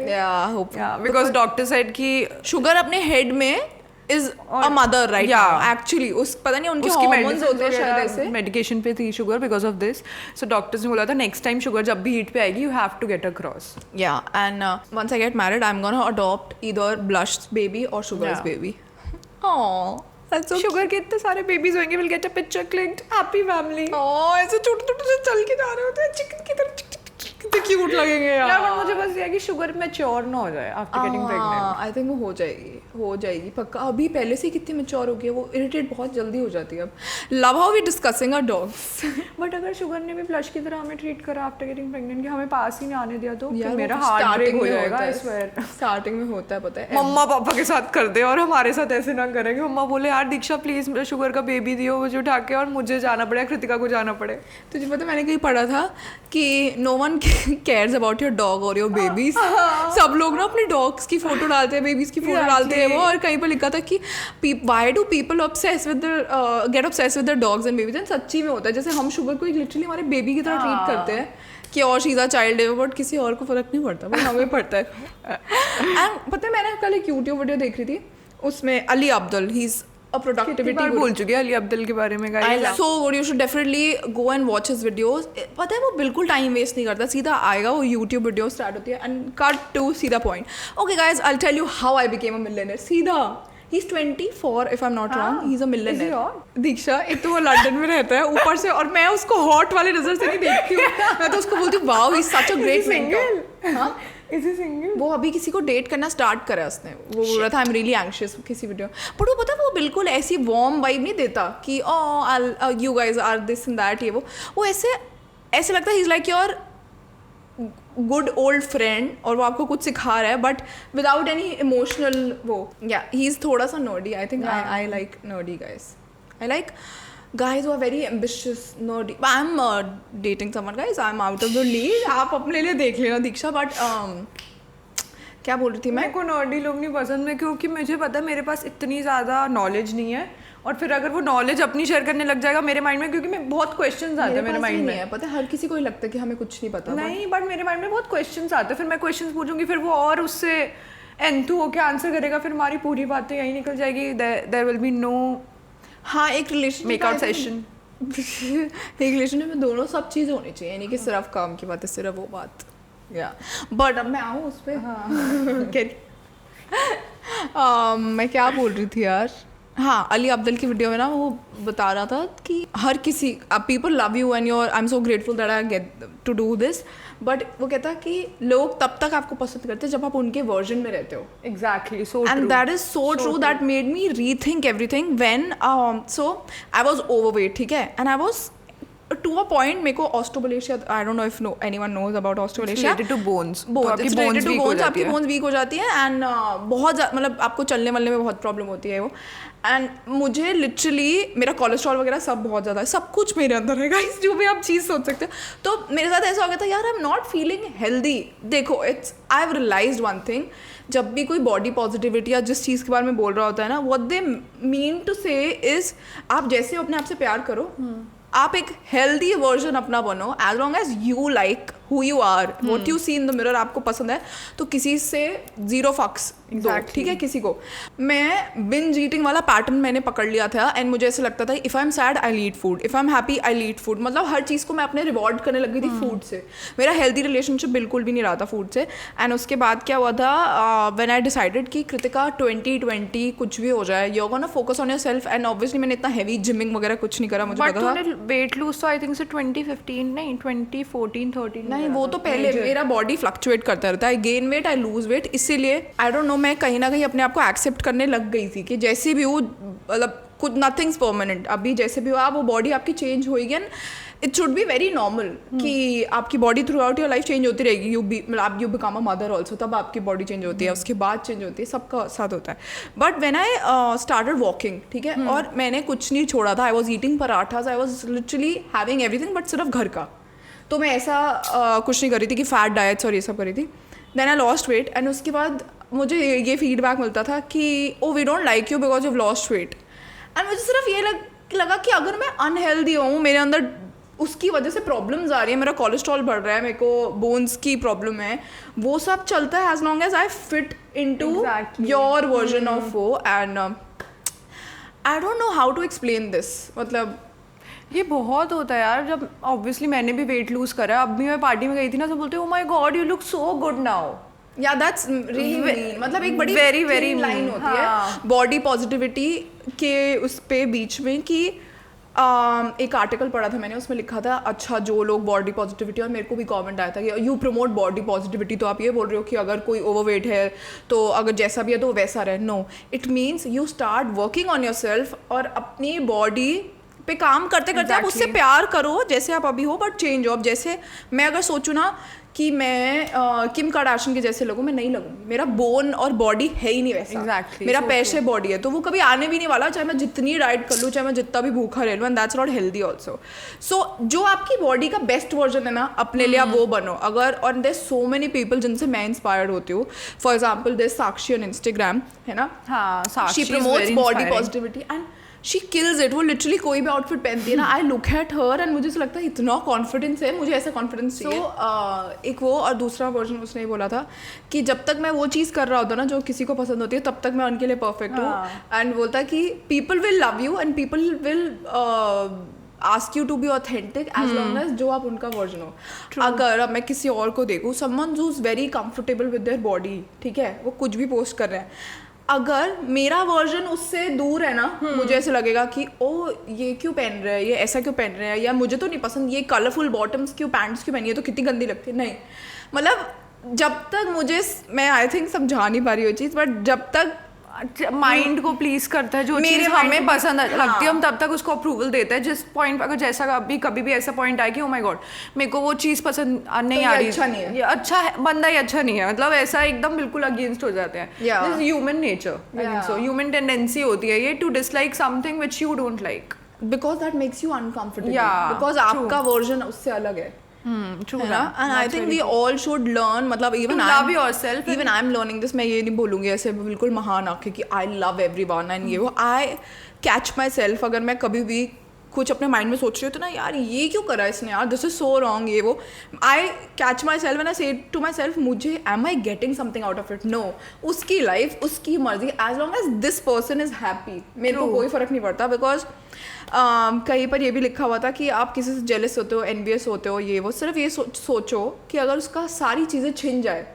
Yeah, hope. Because doctor said कि शुगर अपने हेड में is a mother right Yeah. Now actually, उस पता नहीं उनके उसकी हार्मोन्स होते हैं शायद ऐसे। मेडिकेशन पे थी sugar because of this, so doctors ने बोला था नेक्स्ट टाइम शुगर जब भी हीट पे आएगी you have to get a cross. Yeah, and once I get married, I'm gonna adopt either Blush's baby or Sugar's Yeah. baby. Oh, that's so sugar के इतने सारे बेबीज होंगे, will get a picture clicked, happy family. Oh, ऐसे छोटे छोटे से चल के जा रहे होते हैं चिकन की तरह, कितने क्यूट लगेंगे यार। यार बट मुझे बस ये है कि शुगर मैच्योर ना हो जाए after getting pregnant. I think वो हो जाएगी पक्का। अभी पहले से कितनी मैच्योर हो गई है वो, इरिटेट बहुत जल्दी हो जाती है। अब love how we discussing our dogs. But अगर शुगर ने भी ब्लश की तरह हमें ट्रीट करा आफ्टर गेटिंग प्रेग्नेंट कि हमें पास ही नहीं आने दिया, तो फिर मेरा हार्ट ब्रेक हो जाएगा। आई स्वेयर स्टार्टिंग में होता है पता है। मम्मा पापा के साथ कर दे और हमारे साथ ऐसे ना करेंगे। मम्मा बोले यार दीक्षा प्लीज शुगर का बेबी दियो मुझे उठा के, और मुझे जाना पड़े, कृतिका को जाना पड़े। तुझे पता मैंने कहीं पढ़ा था कि no one cares about your dog और योर बेबीज। सब लोग ना अपने डॉग्स की फोटो डालते हैं, बेबीज की फोटो डालते हैं वो, और कहीं पर लिखा था कि why do people obsess with get obsess with their dogs and babies. And सच्ची में होता है, जैसे हम शुगर को लिटरली हमारे बेबी की तरह ट्रीट करते हैं कि और शी इज अ चाइल्ड है, बट किसी और को फर्क नहीं पड़ता, बट हमें पड़ता है। एंड पता है मैंने कल एक यूट्यूब वीडियो देख रही थी, उसमें Ali Abdul, he is a productivity भूल चुकी है अली अब्दुल के बारे में guys. so you should definitely go and watch his videos. पता है वो बिल्कुल टाइम वेस्ट नहीं करता, सीधा आएगा वो यूट्यूब वीडियो स्टार्ट होती है and cut to सीधा point. Okay guys, I'll tell you how I became a millionaire. सीधा He's 24 if I'm not wrong. He's a millionaire. Is he hot? दीक्षा एक तो वो लंदन में रहता है ऊपर से, और मैं उसको हॉट वाले नजर से नहीं देखती हूँ, मैं तो उसको बोलती हूँ wow he such a great single. हाँ इज ही सिंगल? वो अभी किसी को डेट करना स्टार्ट करा उसने, वो बोल रहा था आई एम रियली एंग्शियस किसी वीडियो, बट वो पता है वो बिल्कुल ऐसी वार्म वाइब नहीं देता कि you guys are this and that, ये वो ऐसे लगता है he is like your good old friend, और वो आपको कुछ सिखा रहा है बट विदाउट एनी इमोशनल वो। या ही इज थोड़ा सा nerdy. I think I like nerdy guys, I like guys who are very ambitious, nerdy. I'm dating someone guys, I'm out of the league. आप अपने लिए देख लेना दीक्षा, बट क्या बोल रही थी मैं? मेरे को नर्डी लोग नहीं पसंद है, क्योंकि मुझे पता है मेरे पास इतनी ज़्यादा नॉलेज नहीं है, और फिर अगर वो नॉलेज अपनी शेयर करने लग जाएगा मेरे माइंड में, क्योंकि मैं बहुत क्वेश्चंस आते हैं मेरे माइंड में। पता है हर किसी को ही लगता है कि हमें कुछ नहीं पता। नहीं बट मेरे माइंड में बहुत क्वेश्चंस आते हैं, फिर मैं क्वेश्चंस पूछूंगी, फिर वो और उससे एंथू होके आंसर करेगा, फिर हमारी पूरी बातें यही निकल जाएगी। देयर विल बी नो हाँ एक रिलेशन मेकआउट सेशन। एक रिलेशनशिप में दोनों सब चीज़ होनी चाहिए, यानी कि सिर्फ काम की बात है, सिर्फ वो बात। या बट अब मैं आऊँ उस पर। मैं क्या बोल रही थी यार? हाँ, अली अब्दुल की वीडियो में ना वो बता रहा था कि हर किसी people love you and your I am so grateful that I get to do this, but वो कहता है कि लोग तब तक आपको पसंद करते हैं जब आप उनके वर्जन में रहते हो. Exactly, so And that is so true. That made me rethink everything when so I was overweight, ठीक है, and I was to a point मेरे को osteomalacia, I don't know if anyone knows about osteomalacia. related to bones. तो bones, आपकी it's bones related to weak हो bones, जाती आपकी है. bones weak हो जाती है and बहुत मतलब आपको चलने वलने में बहुत प्रॉब्लम होती है वो. एंड मुझे लिटरली मेरा कोलेस्ट्रॉल वगैरह सब बहुत ज़्यादा है, सब कुछ मेरे अंदर है गाइस, जो भी आप चीज़ सोच सकते हो. तो मेरे साथ ऐसा हो गया था यार, I am not feeling healthy. देखो it's I have realized one thing, जब भी कोई बॉडी पॉजिटिविटी या जिस चीज़ के बारे में बोल रहा होता है ना, व्हाट दे मीन टू से इज़ आप जैसे अपने आप से प्यार करो, आप एक हेल्दी वर्जन अपना बनो, as long as you like who you are, what you see in the mirror आपको पसंद है, तो किसी से जीरो फक्स दो, ठीक है किसी को. मैं बिंज ईटिंग वाला पैटर्न मैंने पकड़ लिया था एंड मुझे ऐसा लगता था if I am sad I eat food, if I am happy I eat food. मतलब हर चीज़ को मैं अपने रिवॉर्ड करने लग गई थी फूड से. मेरा हेल्दी रिलेशनशिप बिल्कुल भी नहीं रहा था फूड से. एंड उसके बाद क्या हुआ था, व्हेन आई डिसाइडेड कि कृतिका 2020 कुछ भी हो जाए, you are gonna focus on yourself. And obviously मैंने इतना हैवी जिमिंग वगैरह कुछ नहीं करा, मुझे पता था. बट वेट लूज तो आई थिंक से 2015 नहीं 2014 13 नहीं, वो तो पहले मेरा बॉडी फ्लक्चुएट करता रहता है, I gain weight I lose weight. इसीलिए आई डोंट नो, मैं कहीं ना कहीं अपने आप को एक्सेप्ट करने लग गई थी कि जैसे भी हो, मतलब कुछ नथिंग्स परमानेंट, अभी जैसे भी हो आप, वो बॉडी आपकी चेंज होएगी. And it should be very normal कि आपकी body through out your life change होती रहेगी. You become a mother also, तब आपकी बॉडी चेंज होती है, उसके बाद चेंज होती है, सबका साथ होता है. But when I started walking, ठीक है, और मैंने कुछ नहीं छोड़ा था, I was eating parathas, I was literally having everything but सिर्फ घर का. तो मैं ऐसा कुछ नहीं कर रही थी कि फैट डाइट्स और ये सब कर रही थी. Then I lost weight and उसके बाद मुझे ये फीडबैक मिलता था कि oh we don't like you because you have lost weight. And मुझे सिर्फ ये लगा कि अगर मैं अनहेल्दी हूँ, मेरे अंदर उसकी वजह से प्रॉब्लम्स आ रही है, मेरा कोलेस्ट्रॉल बढ़ रहा है, मेरे को बोन्स की प्रॉब्लम है, वो सब चलता है as long as I fit into your version of वो. And I don't know how to explain this. मतलब ये बहुत होता है यार. जब ऑब्वियसली मैंने भी वेट लूज करा, अब भी मैं पार्टी में गई थी ना, तो बोलते ओ my God you look so good now. या दैट्स रियली मीन. मतलब एक बड़ी वेरी लाइन होती है बॉडी पॉजिटिविटी के उस पे बीच में कि एक आर्टिकल पढ़ा था मैंने, उसमें लिखा था अच्छा जो लोग बॉडी पॉजिटिविटी, और मेरे को भी कमेंट आया था कि यू प्रमोट बॉडी पॉजिटिविटी, तो आप ये बोल रहे हो कि अगर कोई ओवरवेट है तो अगर जैसा भी है तो वैसा रहे. No, it means you start working on yourself और अपनी बॉडी पे काम करते करते आप उससे प्यार करो जैसे आप अभी हो, बट चेंज हो. अब जैसे मैं अगर सोचूं ना कि मैं किम कार्दाशियन के जैसे लगूं, मैं नहीं लगूंगी. मेरा बोन और बॉडी है ही नहीं वैसा. मेरा पैसे बॉडी है, तो वो कभी आने भी नहीं वाला, चाहे मैं जितनी डाइट कर लूँ, चाहे मैं जितना भी भूखा रह लूँ. And that's not healthy also. So जो आपकी बॉडी का बेस्ट वर्जन है ना, अपने लिए आप वो बनो. अगर और देयर सो मेनी पीपल जिनसे मैं इंस्पायर्ड होती हूँ. For example there Sakshi on Instagram, है ना, she promotes body positivity and she kills it. वो लिटरली कोई भी आउटफिट पहनती है ना, I look at her and मुझे ऐसा लगता है इतना कॉन्फिडेंस है, मुझे ऐसा कॉन्फिडेंस चाहिए. एक वो, और दूसरा वर्जन उसने ही बोला था कि जब तक मैं वो चीज़ कर रहा होता ना जो किसी को पसंद होती है, तब तक मैं उनके लिए परफेक्ट हूँ. एंड बोलता कि people will love you and people will ask you to be authentic as long as जो आप उनका वर्जन हो. अगर अब मैं किसी और को देखूँ, someone who is very comfortable with their body, ठीक है, वो कुछ भी पोस्ट कर रहे हैं, अगर मेरा वर्जन उससे दूर है ना, मुझे ऐसे लगेगा कि ओ ये क्यों पहन रहे हैं, ये ऐसा क्यों पहन रहे हैं, या मुझे तो नहीं पसंद, ये कलरफुल बॉटम्स क्यों, पैंट्स क्यों पहनी है, तो कितनी गंदी लगती है. नहीं, मतलब जब तक मुझे, मैं आई थिंक समझा नहीं पा रही वो चीज़, बट जब तक माइंड को प्लीज करता है, जो चीज़ हमें पसंद लगती है हम तब तक उसको अप्रूवल देते हैं. जिस पॉइंट अगर जैसा कभी भी ऐसा पॉइंट आए कि ओ माय गॉड मेरे को वो चीज़ पसंद नहीं आ रही, अच्छा नहीं है, ये अच्छा है, बंदा ही अच्छा नहीं है, मतलब ऐसा एकदम बिल्कुल अगेंस्ट हो जाते हैं. This human nature, I think so, human tendency होती है ये to dislike something which you don't like, because that makes you uncomfortable, because आपका वर्जन उससे अलग है. True, and I think we all should learn, मतलब even to love yourself, even I'm learning this. मैं ये नहीं बोलूँगी ऐसे बिल्कुल महान आके कि I love everyone and ये वो. I catch myself, अगर मैं कभी भी कुछ अपने माइंड में सोच रही हूँ तो ना, यार ये क्यों करा इसने, यार दिस इज सो रॉन्ग, ये वो, I catch myself and I say to myself, मुझे am I getting something out of it. No, उसकी लाइफ, उसकी मर्जी, as long as this person is happy, मेरे को कोई फर्क नहीं पड़ता. बिकॉज कहीं पर ये भी लिखा हुआ था कि आप किसी से जेलस होते हो, एनवियस होते हो, ये वो, सिर्फ ये सोचो कि अगर उसका सारी चीज़ें छिन जाए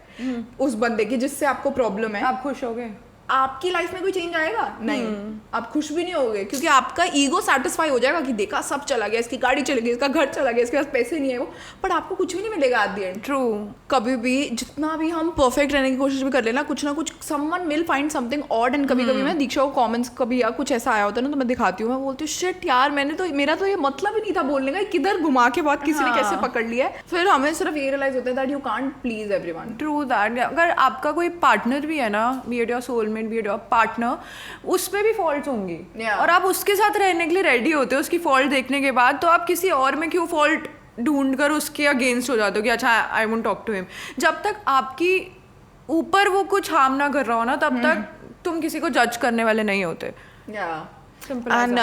उस बंदे की जिससे आपको प्रॉब्लम है, आप खुश हो गए, आपकी लाइफ में कोई चेंज आएगा नहीं, आप खुश भी नहीं होगे क्योंकि आपका ईगो सेटिस्फाई हो जाएगा कि देखा सब चला गया, इसकी गाड़ी चली गई, इसका घर चला गया, इसके पास पैसे नहीं है वो, बट आपको कुछ भी नहीं मिलेगा एट द एंड। ट्रू। कभी भी जितना भी हम परफेक्ट रहने की कोशिश भी कर लेना, कुछ ना कुछ someone will find something odd. And कभी कभी मैं दीक्षा को कमेंट्स कभी या कुछ ऐसा आया होता है ना तो मैं दिखाती हूँ, मैं बोलती हूँ शिट यार मेरा तो ये मतलब ही नहीं था बोलने का, किधर घुमा के बात किसी ने कैसे पकड़ लिया है। फिर हमें सिर्फ ये रियलाइज होता है that you can't please everyone. True that. अगर आपका कोई पार्टनर भी है ना, B it your soulmate, B it your partner, उसमें भी फॉल्ट्स होंगी और आप उसके साथ रहने के लिए रेडी होते हो उसकी फॉल्ट देखने के बाद, तो आप किसी और में क्यों फॉल्ट ढूंढ कर उसके अगेंस्ट हो जाते हो कि अच्छा I won't talk to him. जब तक आपकी ऊपर वो कुछ हार्म ना कर रहा हो ना, तब तक तुम किसी को जज करने वाले नहीं होते। एंड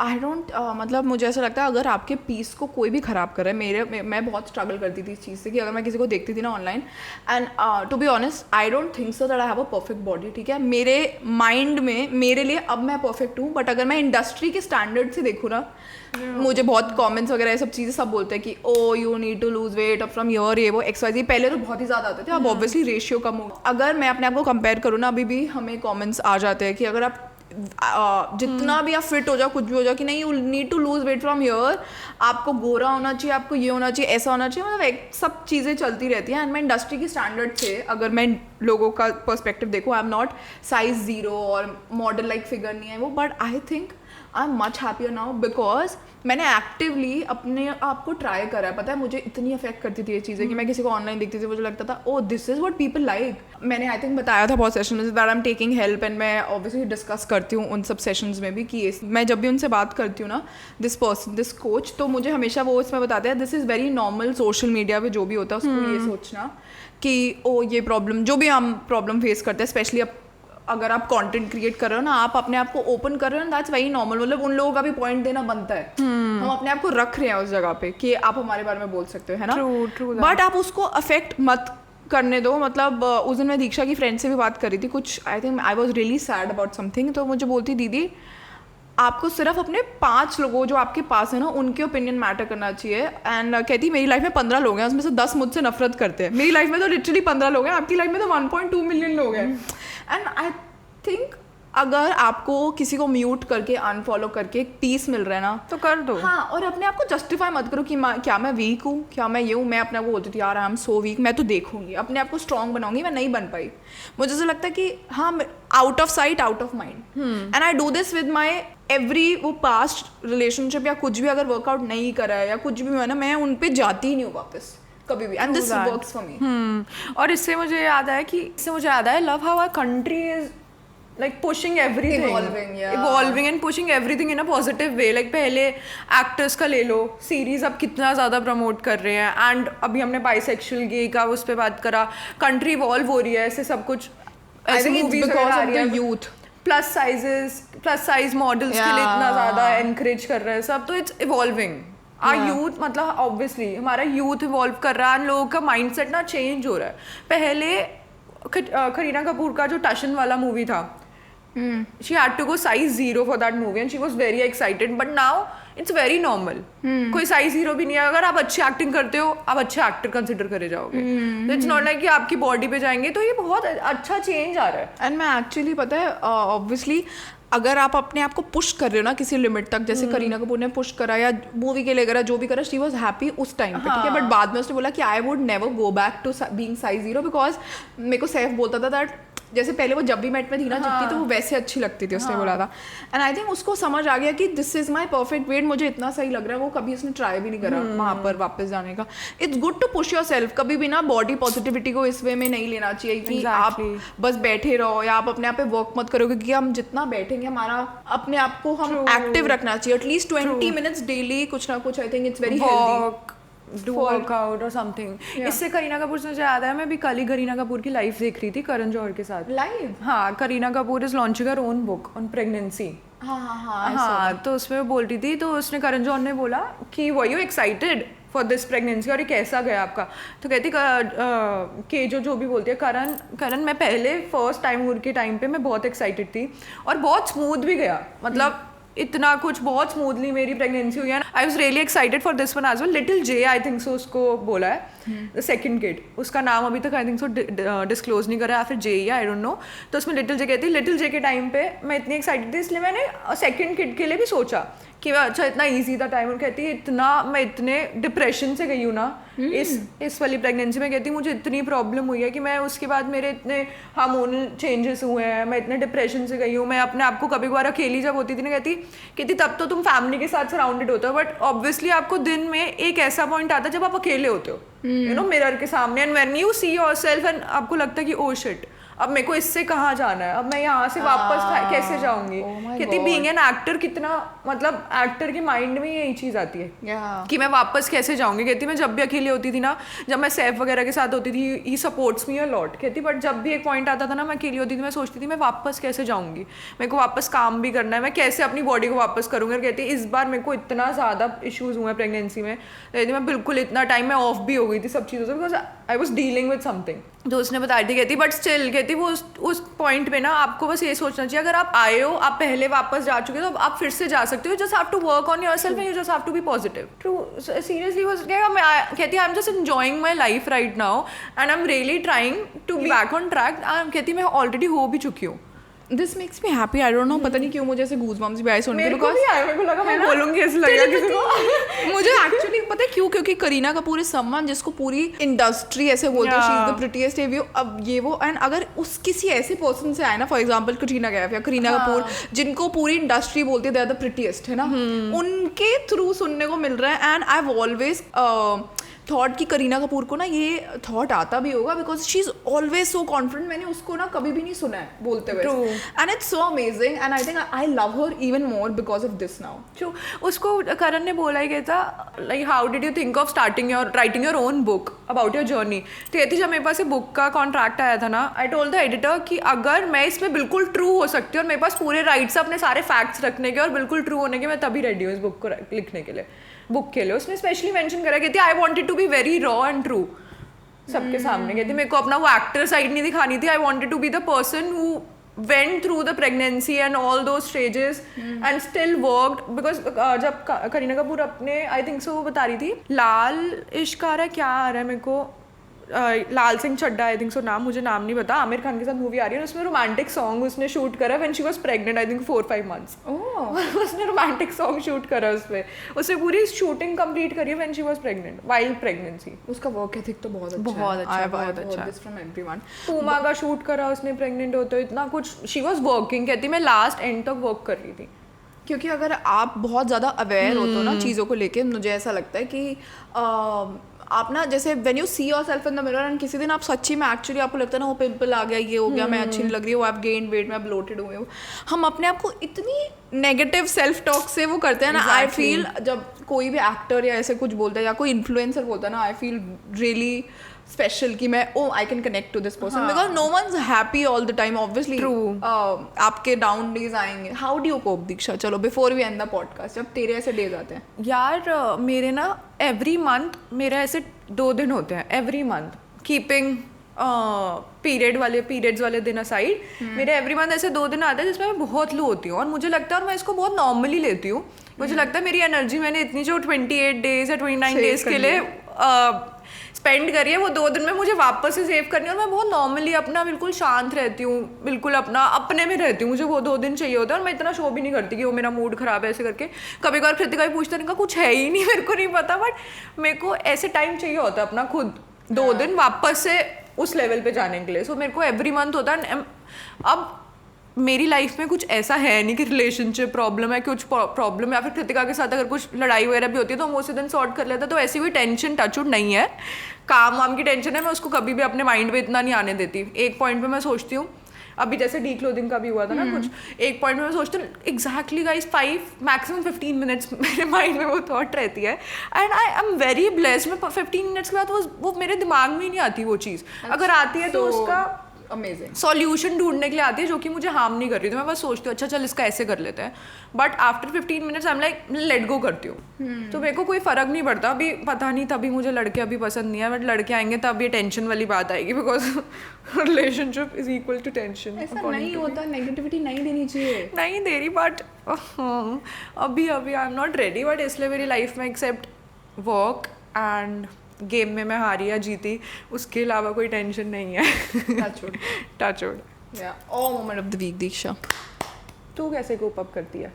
आई डोंट मतलब मुझे ऐसा लगता है अगर आपके पीस को कोई भी ख़राब कर रहा है, मैं बहुत स्ट्रगल करती थी इस चीज़ से कि अगर मैं किसी को देखती थी ना online, and to be honest I don't think so that I have a perfect body, ठीक है, मेरे माइंड में मेरे लिए अब मैं परफेक्ट हूँ, बट अगर मैं इंडस्ट्री के स्टैंडर्ड से देखूँ ना, मुझे बहुत कमेंट्स वगैरह ये सब चीज़ें सब बोलते हैं कि oh you need to lose weight अब फ्रॉम योर ये वो XYZ, पहले तो बहुत ही ज़्यादा आते थे, अब ऑब्वियसली रेशियो कम हो। अगर मैं अपने आप को कंपेयर करूँ ना, अभी भी हमें कमेंट्स आ जाते हैं कि अगर आप जितना भी आप फिट हो जाओ, कुछ भी हो जाओ, कि नहीं you need to lose weight from here, आपको गोरा होना चाहिए, आपको ये होना चाहिए, ऐसा होना चाहिए, मतलब सब चीज़ें चलती रहती हैं। एंड मैं इंडस्ट्री की स्टैंडर्ड से अगर मैं लोगों का पर्सपेक्टिव देखूँ, आई एम नॉट साइज 0 और मॉडल लाइक फिगर नहीं है वो, but I think I am much happier now because मैंने एक्टिवली अपने आप को ट्राई करा है। पता है मुझे इतनी अफेक्ट करती थी ये चीज़ें कि मैं किसी को ऑनलाइन देखती थी, मुझे लगता था oh this is what people like. मैंने आई थिंक बताया था बहुत सेशन में that I am taking help, and मैं ऑब्वियसली डिस्कस करती हूँ उन सब सेशंस में भी कि मैं जब भी उनसे बात करती हूँ ना, दिस कोच, तो मुझे हमेशा वो इसमें बताते हैं this is very normal, social media पे जो भी होता है उसको ये सोचना कि ओ ये प्रॉब्लम, जो भी हम प्रॉब्लम फेस करते हैं, स्पेशली अब अगर आप कंटेंट क्रिएट कर रहे हो ना, आप अपने आप को ओपन कर रहे हो ना, दैट्स वेरी नॉर्मल। मतलब उन लोगों का भी पॉइंट देना बनता है, हम अपने आप को रख रहे हैं उस जगह पे कि आप हमारे बारे में बोल सकते हो, है ना। बट आप उसको अफेक्ट मत करने दो। मतलब उस दिन मैं दीक्षा की फ्रेंड से भी बात कर रही थी कुछ, I think I was really sad about something, तो मुझे बोलती दीदी आपको सिर्फ अपने 5 लोगों जो आपके पास है ना उनके ओपिनियन मैटर करना चाहिए। एंड कहती मेरी लाइफ में 15 लोग हैं, उसमें से 10 मुझसे नफरत करते हैं। मेरी लाइफ में तो लिटरली 15 लोग हैं, आपकी लाइफ में तो 1.2 मिलियन लोग हैं। एंड आई थिंक अगर आपको किसी को म्यूट करके अनफॉलो करके पीस मिल रहा है ना तो कर दो। हाँ, और अपने आप को जस्टिफाई मत करो कि क्या मैं वीक हूँ, क्या मैं ये हूँ। मैं अपने आप को बोलती थी यार आई एम सो वीक, मैं तो देखूंगी अपने आप को स्ट्रॉन्ग बनाऊंगी, मैं नहीं बन पाई। मुझे ऐसा लगता है कि हाँ, out of sight out of mind, and I do this with my every वो पास्ट रिलेशनशिप या कुछ भी अगर वर्कआउट नहीं करा है या कुछ भी हुआ ना, मैं उन पे जाती ही नहीं हूँ वापस कभी भी, and this works for me. और इससे मुझे याद आया love how our country is like pushing everything, evolving and pushing everything in a positive way. like पहले actors का ले लो, series अब कितना ज़्यादा प्रमोट कर रहे हैं, and अभी हमने bisexual gay का उस पर बात करा, country evolve हो रही है, ऐसे सब कुछ, ऐसे movies वगैरह आ रही है, youth plus size models के लिए इतना ज़्यादा encourage कर रहे हैं सब, तो it's evolving. our youth, मतलब obviously हमारा youth evolve कर रहा है, लोगों का mindset ना change हो रहा है। पहले करीना कपूर का जो टशन वाला मूवी था, she had to go size 0 for that movie and she was very excited, but now it's very normal. कोई size 0 भी नहीं है, अगर आप अच्छी एक्टिंग करते हो आप अच्छे एक्टर कंसिडर करे जाओगे। इट्स नॉट लाइक कि आपकी बॉडी पे जाएंगे, तो ये बहुत अच्छा चेंज आ रहा है। एंड मैं एक्चुअली पता है ऑब्वियसली अगर आप अपने आप को पुश कर रहे हो ना किसी लिमिट तक, जैसे करीना कपूर ने पुश करा या मूवी के लिए करा, जो भी करा, शी वॉज हैप्पी उस टाइम पे, ठीक है। बट बाद में उसने बोला कि I would never go back to being size 0 because मेरे को सैफ बोलता था दैट जैसे पहले वो जब भी मेट में थी ना जितनी, तो वो वैसे अच्छी लगती थी, उसने बोला था। एंड आई थिंक उसको समझ आ गया कि this is my perfect weight, मुझे इतना सही लग रहा है। वो कभी उसने ट्राई भी नहीं करा वहाँ पर वापस जाने का। It's good to push yourself, कभी भी ना बॉडी पॉजिटिविटी को इस वे में नहीं लेना चाहिए कि आप बस बैठे रहो या आप अपने आप पे वर्क मत करो, क्योंकि हम जितना बैठेंगे हमारा अपने आप को हम एक्टिव रखना चाहिए, एटलीस्ट 20 मिनट्स डेली कुछ ना कुछ। आई think it's very healthy, do workout और समथिंग। इससे करीना कपूर से मुझे याद है, मैं भी कल ही करीना कपूर की लाइफ देख रही थी करण जौहर के साथ लाइव। हाँ, Kareena Kapoor is launching her own book on pregnancy. हाँ, तो उसमें वो बोल रही थी, तो उसने करण जौहर ने बोला कि were you excited for this pregnancy, और ये कैसा गया आपका? तो कहती के जो भी बोलती है करण मैं पहले फर्स्ट टाइम के टाइम पे मैं बहुत एक्साइटेड थी और बहुत स्मूथ भी गया, मतलब इतना कुछ बहुत स्मूथली मेरी प्रेगनेंसी हुई है. I was really excited for this one as well. Little J I think so उसको बोला है, द सेकंड किड. उसका नाम अभी तक आई थिंक सो डिस्क्लोज नहीं करा, या फिर जे या आई डोंट नो. तो उसमें लिटिल जे कहती. लिटिल जे के टाइम पे मैं इतनी एक्साइटेड थी, इसलिए मैंने सेकंड किड के लिए भी सोचा कि अच्छा इतना ईजी था टाइम. और कहती इतना मैं इतने डिप्रेशन से गई हूँ ना इस वाली प्रेगनेंसी में. कहती मुझे इतनी प्रॉब्लम हुई है कि मैं उसके बाद मेरे इतने हार्मोनल चेंजेस हुए हैं, मैं इतने डिप्रेशन से गई हूँ. मैं अपने आप को कभी कभार अकेली जब होती थी ना, कहती तब तो तुम फैमिली के साथ सराउंडेड होते हो, बट ऑब्वियसली आपको दिन में एक ऐसा पॉइंट आता है जब आप अकेले होते हो, यू नो, मिरर के सामने. And when you see yourself and आपको लगता है कि ओ शिट, अब मेरे को इससे कहाँ जाना है, अब मैं यहाँ से वापस कैसे जाऊंगी. कहती बीइंग एन एक्टर कितना, मतलब एक्टर के माइंड में यही चीज आती है कि मैं वापस कैसे जाऊंगी. कहती मैं जब भी अकेली होती थी ना, जब मैं सैफ वगैरह के साथ होती थी, ही सपोर्ट्स मी अ लॉट. कहती बट जब भी एक पॉइंट आता था ना, मैं अकेली होती थी, मैं सोचती थी मैं वापस कैसे जाऊंगी, मेरे को वापस काम भी करना है, मैं कैसे अपनी बॉडी को वापस करूंगी. और कहती इस बार मेरे को इतना ज़्यादा इशूज़ हुए हैं प्रेगनेंसी में. कहती मैं बिल्कुल इतना टाइम मैं ऑफ भी हो गई थी सब चीज़ों से, because I was dealing with something जो उसने बताई थी. कहती बट स्टिल कहती वो उस पॉइंट पे ना आपको बस ये सोचना चाहिए, अगर आप आए हो, आप पहले वापस जा चुके हो, तो आप फिर से जा सकते हो. Just have to work on yourself and you just have to be positive. True, seriously वो कहती I am just enjoying my life right now and I am really trying to be back on track. कहती मैं already हो भी चुकी हूँ. This makes me happy. I don't know, पता नहीं क्यों मुझे ऐसे गूज़बम्स भी आए सुन के, बिकॉज़ मेरे को लगा मैं बोलूंगी ऐसे लगेगा किसी को. मुझे एक्चुअली पता है क्यों, क्योंकि करीना कपूर इज समवन जिसको पूरी इंडस्ट्री ऐसे बोलती है शी इज द प्रिटीएस्ट ये वो, अब ये वो. एंड अगर उस किसी ऐसे पर्सन से आए ना, फॉर एग्जांपल कटरीना कैफ या करीना कपूर, जिनको पूरी इंडस्ट्री बोलती है दे आर द प्रिटीएस्ट, है ना, उनके थ्रू सुनने को मिल रहा है. And I have always thought कि करीना कपूर को ना ये थॉट आता भी होगा, because she is always so confident. मैंने उसको ना कभी भी नहीं सुना है बोलते हुए, and it's so amazing. And I think I love her even more because of this now. True. उसको करण ने बोला ही था like how did you think of starting your writing your own book about your journey. तो कहती जब मेरे पास book का contract आया था ना, आई टोल्ड द एडिटर कि अगर मैं इसमें बिल्कुल ट्रू हो सकती हूँ और मेरे पास पूरे राइट्स अपने सारे फैक्ट्स रखने के और बिल्कुल ट्रू होने के, मैं तभी रेडी हूँ इस बुक को लिखने के लिए. बुक के लिए उसने स्पेशली मेंशन करा. कहती I wanted to be very raw and true सबके सामने. कहती मेरे को अपना वो एक्टर साइड नहीं दिखानी थी. I wanted to be the person who went through the pregnancy and all those stages and still worked because जब करीना कपूर अपने I think so वो बता रही थी, लाल इश्क आ रहा है, क्या आ रहा है मेरे को, Lal Singh Chaddha I think so नाम, मुझे नाम नहीं पता, आमिर खान के साथ मूवी आ रही है, उसमें रोमांटिक सॉन्ग उसने शूट करा when she was pregnant I think 4-5 months. उसने रोमांटिक सॉन्ग शूट करा उसने पूरी शूटिंग कंप्लीट करी है when she was pregnant while pregnancy. उसका वर्क एथिक तो बहुत अच्छा बहुत अच्छा फ्रॉम एवरीवन. पूमा का शूट करा उसने प्रेग्नेंट होते इतना कुछ. She was working. कहती मैं लास्ट एंड तक वर्क कर रही थी. क्योंकि अगर आप बहुत ज़्यादा अवेयर होते हो ना चीज़ों को लेके, मुझे ऐसा लगता है कि आप ना जैसे when you see yourself in the mirror and किसी दिन आप सच्ची में एक्चुअली आपको लगता है ना वो पिंपल आ गया, ये हो गया, मैं अच्छी नहीं लग रही हूँ, आप गेन वेट में ब्लोटेड हुए हो, हम अपने आप को इतनी नेगेटिव सेल्फ टॉक से वो करते हैं ना. आई फील जब कोई भी एक्टर या ऐसे कुछ बोलता है या कोई इन्फ्लुएंसर बोलता है ना, आई फील रियली स्पेशल कि मैं I can connect to this person because no one is happy all the time. Obviously आपके डाउन डेज आएंगे. How do you cope Diksha? चलो before we end the podcast, जब तेरे ऐसे डेज आते हैं. यार मेरे ना एवरी मंथ मेरे ऐसे 2 दिन होते हैं एवरी मंथ, कीपिंग पीरियड्स वाले दिन असाइड. मेरे एवरी मंथ ऐसे 2 दिन आते हैं जिसमें मैं बहुत लो होती हूँ और मुझे लगता है, और मैं इसको बहुत नॉर्मली लेती हूँ, मुझे लगता है मेरी एनर्जी मैंने इतनी जो 28 डेज या 29 डेज के लिए स्पेंड करी है, वो 2 दिन में मुझे वापस से सेव करनी है. और मैं बहुत नॉर्मली अपना बिल्कुल शांत रहती हूँ, बिल्कुल अपना अपने में रहती हूँ. मुझे वो 2 दिन चाहिए होता है और मैं इतना शो भी नहीं करती कि वो मेरा मूड खराब है ऐसे करके. कभी कभार कृतिका भी पूछता नहीं, कुछ है ही नहीं, मेरे को नहीं पता, बट मेरे को ऐसे टाइम चाहिए होता है अपना खुद 2 दिन वापस से उस लेवल पे जाने के लिए. सो मेरे को एवरी मंथ होता है. अब मेरी लाइफ में कुछ ऐसा है नहीं कि रिलेशनशिप प्रॉब्लम है, कुछ प्रॉब्लम है, या फिर कृतिका के साथ अगर कुछ लड़ाई वगैरह भी होती है तो हम उसी दिन सॉर्ट कर लेते हैं. तो ऐसी कोई टेंशन टचवुड नहीं है. काम वाम की टेंशन है, मैं उसको कभी भी अपने माइंड पे इतना नहीं आने देती. एक पॉइंट पे मैं सोचती हूँ, अभी जैसे डी क्लोथिंग का भी हुआ था ना कुछ, एक पॉइंट में मैं सोचती हूँ एग्जैक्टली गाइस 5 मैक्सिमम 15 मिनट्स मेरे माइंड में वो थॉट रहती है. And I am very blessed. मैं 15 मिनट्स के बाद वो मेरे दिमाग में ही नहीं आती वो चीज़. अगर आती है तो उसका अमेजिंग सॉल्यूशन ढूंढने के लिए आती है जो कि मुझे हार्म नहीं कर रही. तो मैं बस सोचती हूँ अच्छा चल इसका ऐसे कर लेते हैं, but after 15 minutes I am like let go करती हूँ. तो मेरे को कोई फ़र्क नहीं पड़ता. अभी पता नहीं, तभी मुझे लड़के अभी पसंद नहीं है, बट लड़के आएंगे तब ये टेंशन वाली बात आएगी, because relationship is equal to tension. ऐसा नहीं होता, नेगेटिविटी नहीं देनी चाहिए. नहीं दे रही, बट अभी आई एम नॉट रेडी, बट इसलिए मेरी लाइफ में एक्सेप्ट वर्क एंड गेम में मैं हारी या जीती, उसके अलावा कोई टेंशन नहीं है. Touch wood. All moment of the week. Diksha, तू कैसे कोप अप करती है?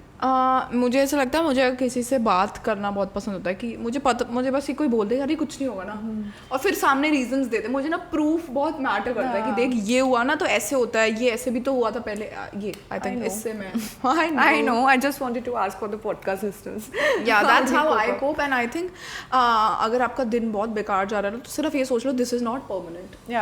मुझे ऐसा लगता है मुझे किसी से बात करना बहुत पसंद होता है कि मुझे बस ये कोई बोल दे अरे कुछ नहीं होगा ना, और फिर सामने रीजंस दे दे. मुझे ना प्रूफ बहुत मैटर करता है कि देख ये हुआ ना तो ऐसे होता है, ये ऐसे भी तो हुआ था पहले. ये आई थिंक इससे मैं I know. I just wanted to ask for the podcast listeners. Yeah, that's how I cope. And I think अगर आपका दिन बहुत बेकार जा रहा है ना तो सिर्फ ये सोच लो दिस इज नॉट परमानेंट.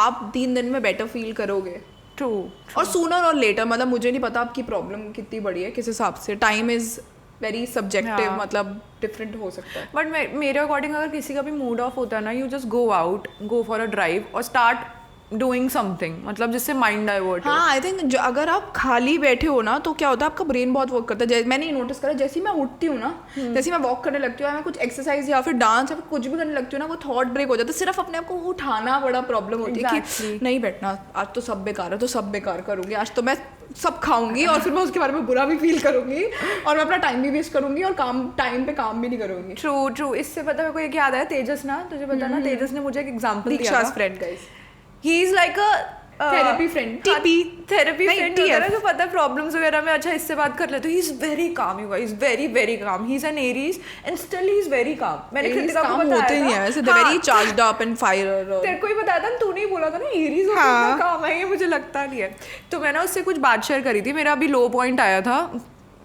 आप 3 दिन में बेटर फील करोगे. ट्रू. और सूनर और लेटर, मतलब मुझे नहीं पता आपकी प्रॉब्लम कितनी बड़ी है, किस हिसाब से. टाइम इज वेरी सब्जेक्टिव, मतलब डिफरेंट हो सकता है. बट मेरे अकॉर्डिंग अगर किसी का भी मूड ऑफ होता है ना, you just go out, go for a drive और स्टार्ट डूइंग समथिंग, मतलब जिससे माइंड डाइवर्ट हो. हाँ, आई थिंक अगर आप खाली बैठे हो ना तो क्या होता है आपका ब्रेन बहुत वर्क करता है. मैंने ये नोटिस करा, जैसे ही मैं उठती हूँ ना, जैसे मैं वॉक करने लगती हूँ, मैं कुछ एक्सरसाइज या फिर डांस या फिर कुछ भी करने लगती हूँ ना, वो थॉट ब्रेक हो जाता है. सिर्फ अपने आप को उठाना बड़ा प्रॉब्लम होती है कि नहीं बैठना, आज तो सब बेकार है तो सब बेकार करूँगी, आज तो मैं सब खाऊंगी और फिर मैं उसके बारे में बुरा भी फील करूंगी और मैं अपना टाइम भी वेस्ट करूंगी और टाइम पे काम भी नहीं करूंगी. ट्रू. इससे पता है कोई याद है, तेजस ना, तुझे पता ना, तेजस ने मुझे एक एग्जांपल दिया था. Friend guys, he is like a therapy friend. Therapy friend वगैरह जो पता है प्रॉब्लम्स वगैरह में अच्छा इससे बात कर लेते. He is very calm, you guys, very very calm. He is an Aries and still he is very calm. मैंने कृतिका को बताया होते नहीं है वैसे, they very charged up and fire. तेरे को ही बताया था, तूने ही बोला था ना एरीज होता है काम है, ये मुझे लगता नहीं है. तो मैंने उससे कुछ बात शेयर करी थी. मेरा अभी लो पॉइंट आया था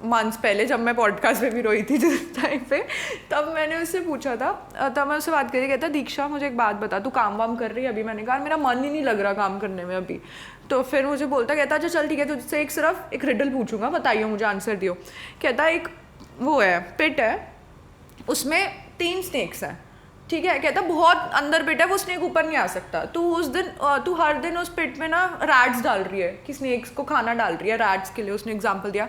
मंथ्स पहले, जब मैं पॉडकास्ट में भी रोई थी जिस टाइम पे, तब मैंने उससे पूछा था, तब मैं उससे बात करी, कहता दीक्षा मुझे एक बात बता, तू काम वाम कर रही है अभी? मैंने कहा मेरा मन ही नहीं लग रहा काम करने में अभी. तो फिर मुझे बोलता, कहता अच्छा चल ठीक है, तुझसे एक सिर्फ एक रिडल पूछूंगा, बताइए मुझे आंसर दियो. कहता एक वो है पिट है, उसमें 3 स्नेक्स हैं, ठीक है. कहता बहुत अंदर पिट है, वो स्नेक ऊपर नहीं आ सकता. तू हर दिन उस पिट में ना रैट्स डाल रही है, कि स्नेक्स को खाना डाल रही है, रैट्स के लिए उसने एग्जांपल दिया.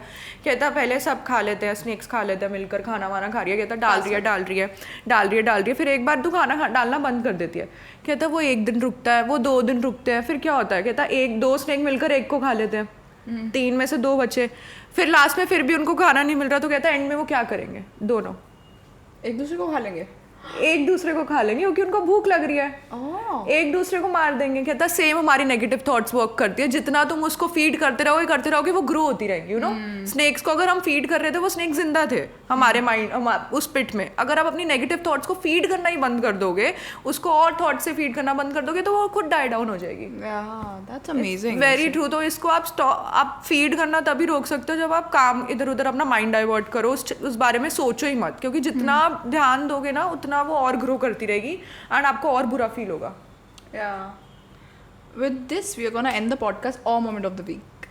कहता पहले सब खा लेते हैं, स्नेक्स खा लेते हैं मिलकर, खाना वाना खा रही है. कहता डाल रही है, फिर एक बार तू खाना डालना बंद कर देती है. कहता वो 1 दिन रुकता है, वो 2 दिन रुकते हैं, फिर क्या होता है? कहता 1-2 स्नेक मिलकर एक को खा लेते हैं, 3 में से 2 बचे, फिर लास्ट में फिर भी उनको खाना नहीं मिल रहा, तो कहता एंड में वो क्या करेंगे? दोनों एक दूसरे को खा लेंगे, क्योंकि उनको भूख लग रही है. एक दूसरे को मार देंगे. कहता सेम हमारी नेगेटिव थॉट्स वर्क करती है. जितना तुम उसको फीड करते रहोगे वो ग्रो होती रहेगी. यू नो, स्नेक्स को अगर हम फीड कर रहे थे, वो स्नेक जिंदा थे हमारे माइंड उस पिट में. अगर आप अपनी नेगेटिव थॉट्स को फीड करना ही बंद कर दोगे, उसको और थॉट से फीड करना बंद कर दोगे, तो वो खुद डाई डाउन हो जाएगी. That's amazing. Very true. तो इसको आप फीड करना तभी रोक सकते हो जब आप काम इधर उधर अपना माइंड डाइवर्ट करो, उस बारे में सोचो ही मत, क्योंकि जितना आप ध्यान दोगे ना उतना वो और ग्रो करती रहेगी एंड आपको और बुरा फील होगा. With this we are gonna end the podcast. Or moment of the week.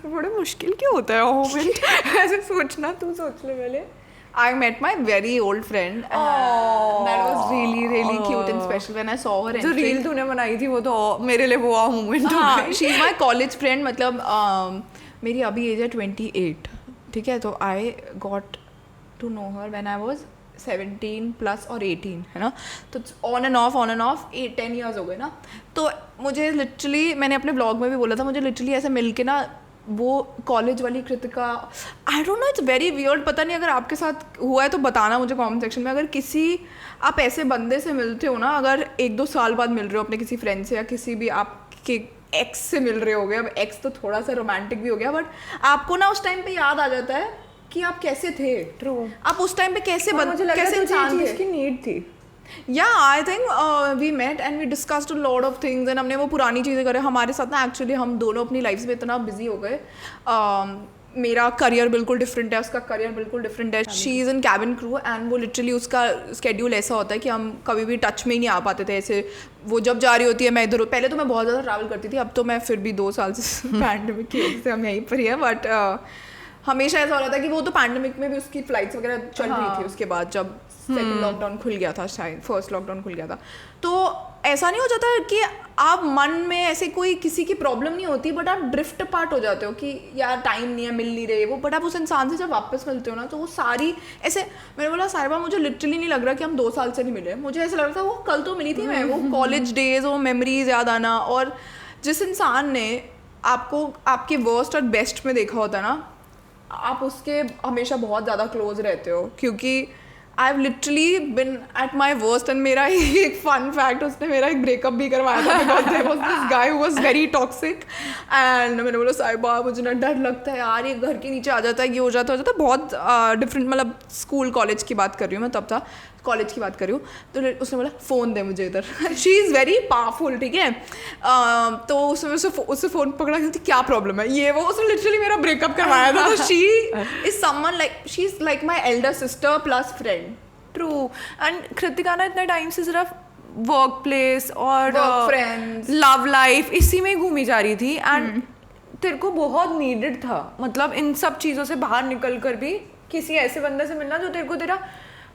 बड़े मुश्किल क्यों होता है मोमेंट? ऐसे सोचना, तू सोच ले पहले. I met my very old friend. That was really cute and special when I saw her. जो रील तूने बनाई थी वो तो मेरे लिए वो मोमेंट हो गई. She is my college friend. मतलब मेरी अभी एज है 28, ठीक है. तो I got to know her when I was 17+ और 18, है ना. तो ऑन एंड ऑफ 8-10 ईयर्स हो गए ना. तो मुझे लिटरली, मैंने अपने ब्लॉग में भी बोला था, मुझे लिटरली ऐसे मिल के ना वो कॉलेज वाली कृतिका, आई don't no, it's very weird. पता नहीं अगर आपके साथ हुआ है तो बताना मुझे कमेंट सेक्शन में. अगर किसी आप ऐसे बंदे से मिलते हो ना, अगर 1-2 साल बाद मिल रहे हो अपने किसी फ्रेंड से या किसी भी आपके एक्स से मिल रहे हो गए. अब एक्स तो थोड़ा सा रोमांटिक भी हो गया, बट आपको ना उस टाइम पे याद आ जाता है कि आप कैसे थे. ट्रू. आप उस टाइम पे कैसे इंसान थे. इसकी नीड थी. I think we met and we discussed a lot of things and हमने वो पुरानी चीज़ें करे. हमारे साथ ना एक्चुअली हम दोनों अपनी लाइफ में इतना बिजी हो गए. मेरा करियर बिल्कुल डिफरेंट है, उसका करियर बिल्कुल डिफरेंट है. She is in cabin crew and वो लिटरली उसका स्केड्यूल ऐसा होता है कि हम कभी भी टच में ही नहीं आ पाते थे. ऐसे वो जब जा रही होती है, मैं इधर, पहले तो मैं बहुत ज़्यादा ट्रैवल करती थी, अब तो मैं फिर भी 2 साल से पैंडेमिक की वजह से हम यहीं पर ही है. बट हमेशा ऐसा हो रहा था कि वो तो पैंडेमिक में भी उसकी फ्लाइट्स वगैरह चल रही थी. उसके बाद जब सेकंड लॉकडाउन खुल गया था, शायद फर्स्ट लॉकडाउन खुल गया था, तो ऐसा नहीं हो जाता कि आप मन में ऐसे कोई किसी की प्रॉब्लम नहीं होती, बट आप ड्रिफ्ट अपार्ट हो जाते हो कि यार टाइम नहीं है, मिल नहीं रहे वो. बट आप उस इंसान से जब वापस मिलते हो ना, तो वो सारी ऐसे, मैंने बोला साहिबा मुझे लिटरली नहीं लग रहा कि हम 2 साल से नहीं मिले. मुझे ऐसा लग रहा था वो कल तो मिली थी मैं. वो कॉलेज डेज, वो मेमोरीज याद आना. और जिस इंसान ने आपको आपके वर्स्ट और बेस्ट में देखा होता है ना, आप उसके हमेशा बहुत ज़्यादा क्लोज रहते हो, क्योंकि I have literally been at my worst. And मेरा एक फन फैक्ट, उसने मेरा एक ब्रेकअप भी करवाया था because there was this guy who was very toxic. And मैंने बोला साहिबा मुझे ना डर लगता है यार, ये घर के नीचे आ जाता है, ये हो जाता है। बहुत डिफरेंट, मतलब स्कूल कॉलेज की बात कर रही हूँ मैं, तब था कॉलेज की बात कर रही हूँ। तो उसने बोला फ़ोन दे मुझे इधर। शी इज़ वेरी पावरफुल, ठीक है। तो उसने उससे फ़ोन पकड़ा कि क्या प्रॉब्लम है, ये वो। उसने लिटरली मेरा ब्रेकअप करवाया था। तो she is someone like, she is like my elder sister plus friend. True. And Kritika ना इतने टाइम से सिर्फ वर्क प्लेस और फ्रेंड्स, लव लाइफ इसी में ही घूमी जा रही थी। एंड तेरे को बहुत नीडेड था, मतलब इन सब चीज़ों से बाहर निकल कर भी किसी ऐसे बंदे से मिलना जो तेरे को तेरा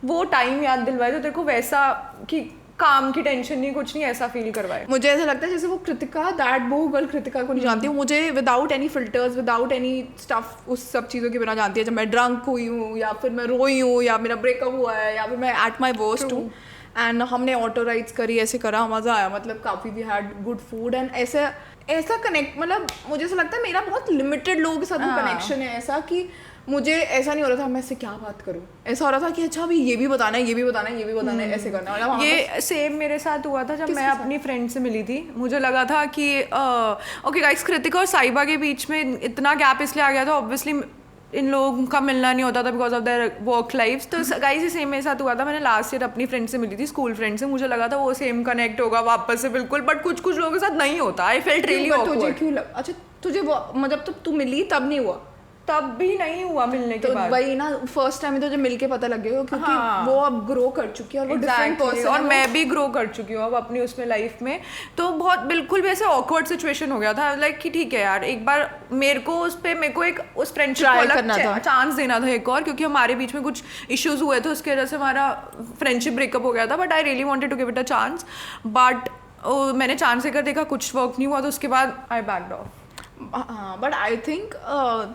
वो टाइम याद दिलवाए, जो तेरे को वैसा कि काम की टेंशन नहीं, कुछ नहीं, ऐसा फील करवाए। मुझे ऐसा लगता है जैसे वो कृतिका, दैट वो गर्ल कृतिका को नहीं जानती हूँ। मुझे without any filters, without any stuff, उस सब चीज़ों के बिना जानती है। जब मैं ड्रंक हुई हूँ, या फिर मैं रोई हूँ, या मेरा ब्रेकअप हुआ है, या फिर मैं एट माई वर्स्ट हूँ, एंड हमने ऑटो राइड्स करी, ऐसे करा, मज़ा आया। मतलब काफ़ी we had good food and ऐसा कनेक्ट, मतलब मुझे ऐसा लगता है मेरा बहुत लिमिटेड लोगों के साथ वो कनेक्शन है ऐसा, कि मुझे ऐसा नहीं हो रहा था मैं इससे क्या बात करूँ। ऐसा हो रहा था कि अच्छा अभी ये भी बताना है, ये भी बताना है, ये भी बताना है, ऐसे करना। मतलब ये सेम मेरे साथ हुआ था जब मैं अपनी फ्रेंड से मिली थी। मुझे लगा था कि ओके गाइस, कृतिका और साहिबा के बीच में इतना गैप इसलिए आ गया था, ऑब्वियसली इन लोगों का मिलना नहीं होता था because of their work life. तो गाइस ये सेम मेरे साथ हुआ था। मैंने लास्ट ईयर अपनी फ्रेंड से मिली थी, स्कूल फ्रेंड से। मुझे लगा था वो सेम कनेक्ट होगा वापस से बिल्कुल, बट कुछ कुछ लोगों के साथ नहीं होता। I felt really awkward. तुझे क्यों अच्छा तुझे मतलब तब तू मिली तब नहीं हुआ? तब भी नहीं हुआ मिलने के बाद। वही ना, फर्स्ट टाइम तो जब मिलके पता लग गया, क्योंकि वो अब ग्रो कर चुकी है और वो डिफरेंट पर्सन, और मैं भी ग्रो कर चुकी हूँ अब अपनी उसमें लाइफ में। तो बहुत बिल्कुल भी ऐसे ऑकवर्ड सिचुएशन हो गया था, लाइक कि ठीक है यार, एक बार मेरे को एक उस फ्रेंडशिप को अलग चांस देना था एक और, क्योंकि हमारे बीच में कुछ इश्यूज हुए थे, उसकी वजह से हमारा फ्रेंडशिप ब्रेकअप हो गया था। But I really wanted to give it a chance, but मैंने चांस देकर देखा, कुछ वर्क नहीं हुआ, तो उसके बाद आई बैक्ड ऑफ। हाँ, बट आई थिंक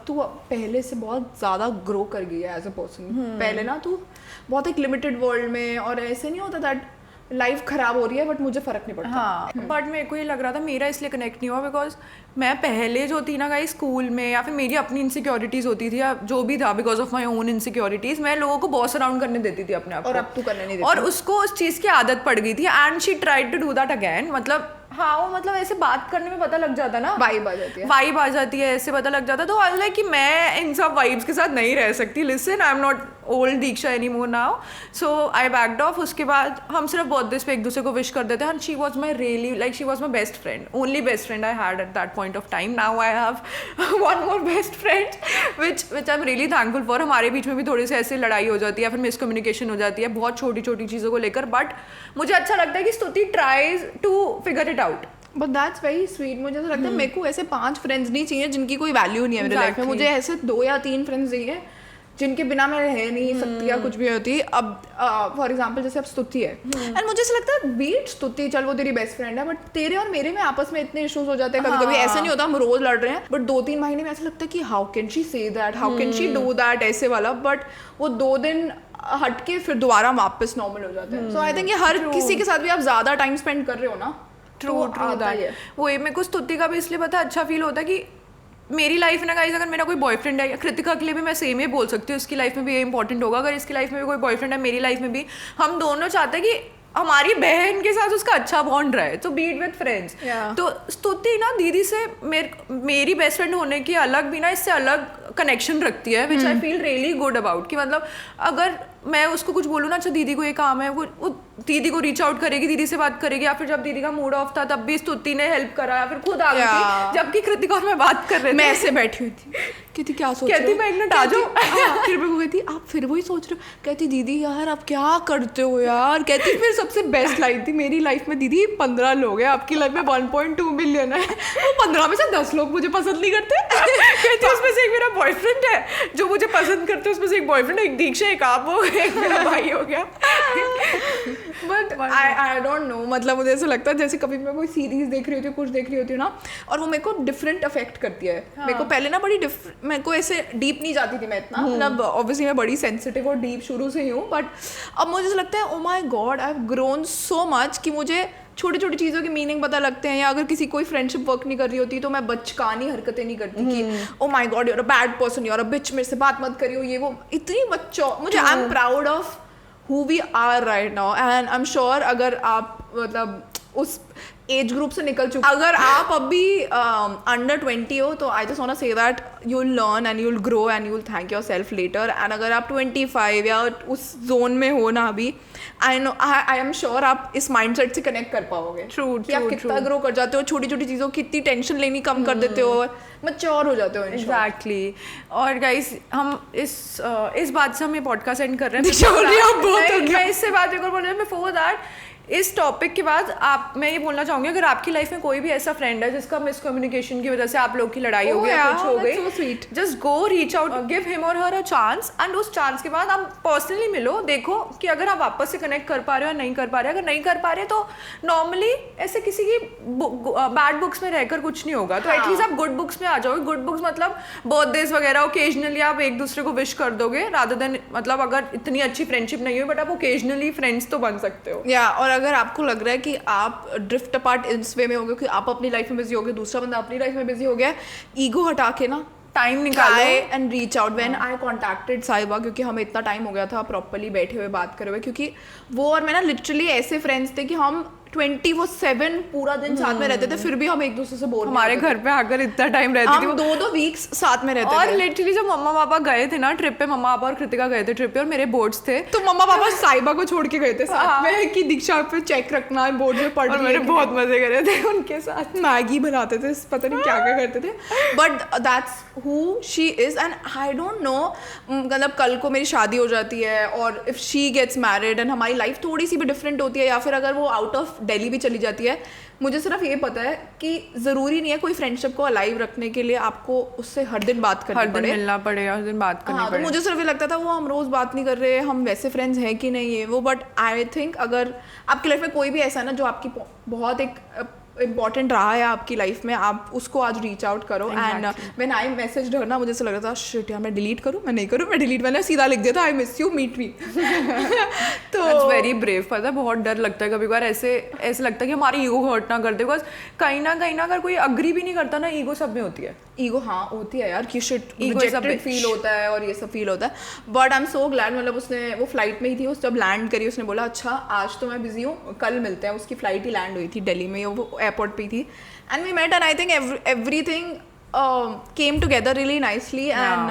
तू पहले से बहुत ज़्यादा ग्रो कर गई है एज अ पर्सन। पहले ना तू बहुत एक लिमिटेड वर्ल्ड में, और ऐसे नहीं होता दैट लाइफ खराब हो रही है बट मुझे फ़र्क नहीं पड़ता। हाँ, बट मेरे को ये लग रहा था मेरा इसलिए कनेक्ट नहीं हुआ बिकॉज मैं पहले जो थी ना गाइस स्कूल में, या फिर मेरी अपनी इनसिक्योरिटीज़ होती थी, या जो भी था, because of my own insecurities, मैं लोगों को बॉस अराउंड करने देती थी अपने आप को, और अब तू करने नहीं देती। और उसको उस चीज़ की आदत पड़ गई थी। And she tried to do that again. मतलब हाँ, वो मतलब ऐसे बात करने में पता लग जाता ना, वाइब आ जाती है, वाइब आ जाती है, ऐसे पता लग जाता। तो आई लाइक कि मैं इन सब वाइब्स के साथ नहीं रह सकती। Listen, I am not old Diksha any more now, so I backed of. उसके बाद हम सिर्फ बर्थडेज पे एक दूसरे को विश कर देते हैं। And she was my really like, she was my best friend, only best friend I had at that point of time. Now I have one more best friend which I am really thankful for. हमारे बीच में भी थोड़ी सी ऐसे लड़ाई हो जाती है, फिर मिसकम्युनिकेशन हो जाती है बहुत छोटी छोटी चीज़ों को लेकर, बट मुझे अच्छा लगता है कि Stuti tries to figure it out. But that's very sweet. मुझे ऐसा लगता है मेरे को ऐसे 5 फ्रेंड्स नहीं चाहिए जिनकी कोई वैल्यू नहीं है मेरे लाइफ में। मुझे ऐसे 2 या 3 फ्रेंड्स चाहिए जिनके बिना मैं रह नहीं सकती या कुछ भी होती। अब फॉर एग्जांपल जैसे अब स्तुति है, एंड मुझे ऐसा लगता है बीट स्तुति, चल वो तेरी बेस्ट फ्रेंड है, बट तेरे और मेरे में आपस में इतने इश्यूज हो जाते हैं कभी कभी। ऐसा नहीं होता हम रोज लड़ रहे हैं, बट 2-3 महीने में ऐसा लगता है कि how can she say that, how can she do that, ऐसे वाला। बट वो 2 दिन हटके फिर दोबारा वापस नॉर्मल हो जाते हैं। सो आई थिंक ये हर किसी के साथ भी आप ज्यादा टाइम स्पेंड कर रहे हो ना। True that. वो मेरे को स्तुति का भी इसलिए पता अच्छा फील होता है कि मेरी लाइफ ना गाइस, अगर मेरा कोई बॉयफ्रेंड है, या कृतिका के लिए भी मैं सेम ही बोल सकती हूँ, उसकी लाइफ में भी ये इंपॉर्टेंट होगा। अगर इसकी लाइफ में भी कोई बॉयफ्रेंड है, मेरी लाइफ में भी, हम दोनों चाहते हैं कि हमारी बहन के साथ उसका अच्छा बॉन्ड रहे, तो बीट विद फ्रेंड्स। तो स्तुति ना दीदी से मेरी बेस्ट फ्रेंड होने की अलग भी ना, इससे अलग कनेक्शन रखती है, which I feel really good about. कि मतलब अगर मैं उसको कुछ बोलूँ ना, अच्छा दीदी को ये काम है, वो दीदी को रीच आउट करेगी, दीदी से बात करेगी। या फिर जब दीदी का मूड ऑफ था तब भी स्तुति ने हेल्प करा, या फिर खुद आ गई थी, जबकि कृतिका और मैं बात कर रहे थे, मैं ऐसे बैठी हुई थी, कहती क्या सोच रहे हो, कहती मैं एक मिनट आ जाऊँ, फिर मैं कहती आप फिर वही सोच रहे हो, कहती दीदी यार आप क्या करते हो यार, कहती फिर सबसे बेस्ट लाइन थी मेरी लाइफ में, दीदी 15 लोग हैं, आपकी लाइफ में 1.2 मिलियन है, वो 15 में से 10 लोग मुझे पसंद नहीं करते। कहती उसमें से एक मेरा बॉयफ्रेंड है जो मुझे पसंद करते हैं, उसमें से एक बॉयफ्रेंड है, एक दीक्षा, एक आप हो, एक मेरा भाई हो गया। बट आई डोंट नो, मतलब मुझे ऐसा लगता है जैसे कभी मैं कोई सीरीज देख रही होती हूँ, कुछ देख रही होती हूँ ना, और वो मेरे को डिफरेंट अफेक्ट करती है। मेरे को पहले ना बड़ी मेरे को ऐसे डीप नहीं जाती थी मैं इतना, मतलब ऑब्वियसली मैं बड़ी सेंसिटिव और डीप शुरू से ही हूँ, बट अब मुझे ऐसा लगता है oh my god I have grown so much कि मुझे छोटी छोटी चीज़ों की मीनिंग पता लगते हैं, या अगर किसी कोई फ्रेंडशिप वर्क नहीं कर रही होती तो मैं बचकानी हरकतें नहीं करती कि oh my God you are a bad person, you are a bitch, मेरे से बात मत करियो, ये वो इतनी बच्चों मुझे I am proud of who we are right now and I'm sure अगर आप मतलब उस एज ग्रुप से निकल चुके, अगर आप अभी अंडर 20 हो तो I just want to say that you will learn and you will grow and you will thank yourself later, and अगर आप 25 या उस जोन में हो ना अभी, आई एम श्योर आप इस माइंडसेट से कनेक्ट कर पाओगे। कि आप कितना ग्रो कर जाते हो, छोटी छोटी चीज़ों की कितनी टेंशन लेनी कम कर देते हो, मैच्योर हो जाते हो। एग्जैक्टली। और गाइस हम इस बात से हम ये पॉडकास्ट एंड कर रहे हैं। मैं इससे बात एक और बोल रही हूँ बिफोर दैट, इस टॉपिक के बाद मैं ये बोलना चाहूंगी, अगर आपकी लाइफ में कोई भी ऐसा फ्रेंड है जिसका मिसकम्युनिकेशन की वजह से आप लोग की लड़ाई हो गई, कुछ हो गई, just go reach out, give him और हर अ चांस, एंड उस चांस के बाद आप पर्सनली मिलो, देखो कि अगर आप वापस से कनेक्ट कर पा रहे हो या नहीं कर पा रहे। अगर नहीं कर पा रहे तो नॉर्मली ऐसे किसी की बैड बुक्स में रहकर कुछ नहीं होगा, तो एटलीस्ट आप गुड बुक्स में आ जाओगे। गुड बुक्स मतलब बर्थडेज वगैरह ओकेजनली आप एक दूसरे को विश कर दोगे, रादर देन मतलब अगर इतनी अच्छी फ्रेंडशिप नहीं हुई बट आप ओकेजनली फ्रेंड्स तो बन सकते हो। या और अगर आपको लग रहा है कि आप ड्रिफ्ट अपार्ट इस वे में हो गए कि आप अपनी लाइफ में बिजी हो गए, दूसरा बंदा अपनी लाइफ में बिजी हो गया, ईगो हटा के ना टाइम निकालो and reach out. When I contacted साहिबा, क्योंकि हमें इतना टाइम हो गया था प्रॉपर्ली बैठे हुए बात करे हुए, क्योंकि वो और मैं ना लिटरली ऐसे फ्रेंड्स थे कि हम 24/7 पूरा दिन साथ में रहते थे, फिर भी हम एक दूसरे से बोल, हमारे घर पे आकर इतना टाइम रहती थी, हम 2-2 वीक्स साथ में रहते थे। और लिटरली जब मम्मा पापा गए थे ना ट्रिप पे, मम्मा पापा और कृतिका गए थे ट्रिप पे और मेरे बोर्ड्स थे, तो मम्मा पापा साहिबा को छोड़ के गए थे साथ में कि दीक्षा पे चेक रखना है, बोर्ड में पढ़, और मैंने बहुत मजे करे थे उनके साथ, मैगी बनाते थे, पता नहीं क्या क्या करते थे, but that's who she is. And I don't know, मतलब कल को मेरी शादी हो जाती है और if she gets married and हमारी लाइफ थोड़ी सी भी डिफरेंट होती है, या फिर अगर वो आउट ऑफ दिल्ली भी चली जाती है, मुझे सिर्फ ये पता है कि जरूरी नहीं है कोई फ्रेंडशिप को अलाइव रखने के लिए आपको उससे हर दिन बात करनी पड़े, हर दिन मिलना पड़े, हर दिन बात करनी पड़े। तो मुझे सिर्फ ये लगता था वो हम रोज बात नहीं कर रहे, हम वैसे फ्रेंड्स हैं कि नहीं है वो, बट आई थिंक अगर आपकी लाइफ में कोई भी ऐसा ना जो आपकी बहुत एक इम्पॉर्टेंट रहा है आपकी लाइफ में, आप उसको आज रीच आउट करो। एंड व्हेन आई मैसेज ना, मुझे ऐसा लग रहा था शिट यार मैं डिलीट करूँ, मैं नहीं करूँ, मैं डिलीट, मैंने सीधा लिख दिया था I miss you meet me. तो इट्स वेरी ब्रेव। पता है बहुत डर लगता है कभी बार, ऐसे लगता है कि हमारी ईगो हर्ट ना कर दे, बिकॉज कहीं ना अगर कोई अग्री भी नहीं करता ना, ईगो सब में होती है। ईगो हाँ होती है यार कि शिट रिजेक्टेड फील होता है और ये सब फील होता है, but I am so glad, मतलब उसने वो फ्लाइट में ही थी, उस जब लैंड करी उसने बोला अच्छा आज तो मैं बिजी हूँ, कल मिलते हैं। उसकी फ्लाइट ही लैंड हुई थी दिल्ली में, वो एयरपोर्ट पे थी, and we met and I think everything came together really nicely. And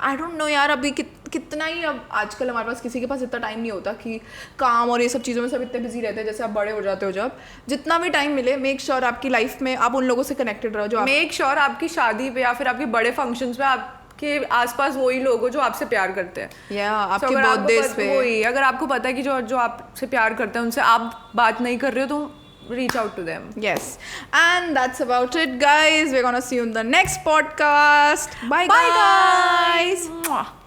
I don't know यार अभी कितना ही, अब आजकल हमारे पास किसी के पास इतना टाइम नहीं होता कि काम और ये सब चीज़ों में सब इतने बिजी रहते हैं, जैसे आप बड़े हो जाते हो जब, जितना भी टाइम मिले मेक श्योर आपकी लाइफ में आप उन लोगों से कनेक्टेड रहो, जो मेक श्योर आपकी शादी पे या फिर आपके बड़े फंक्शंस पे आपके आसपास वही लोग हो जो आपसे प्यार करते हैं, या आपके बर्थडेज पे वही। अगर आपको पता है कि जो आपसे प्यार करते हैं उनसे आप बात नहीं कर रहे हो तो reach out to them. Yes, and that's about it guys, we're gonna see you in the next podcast. Bye guys.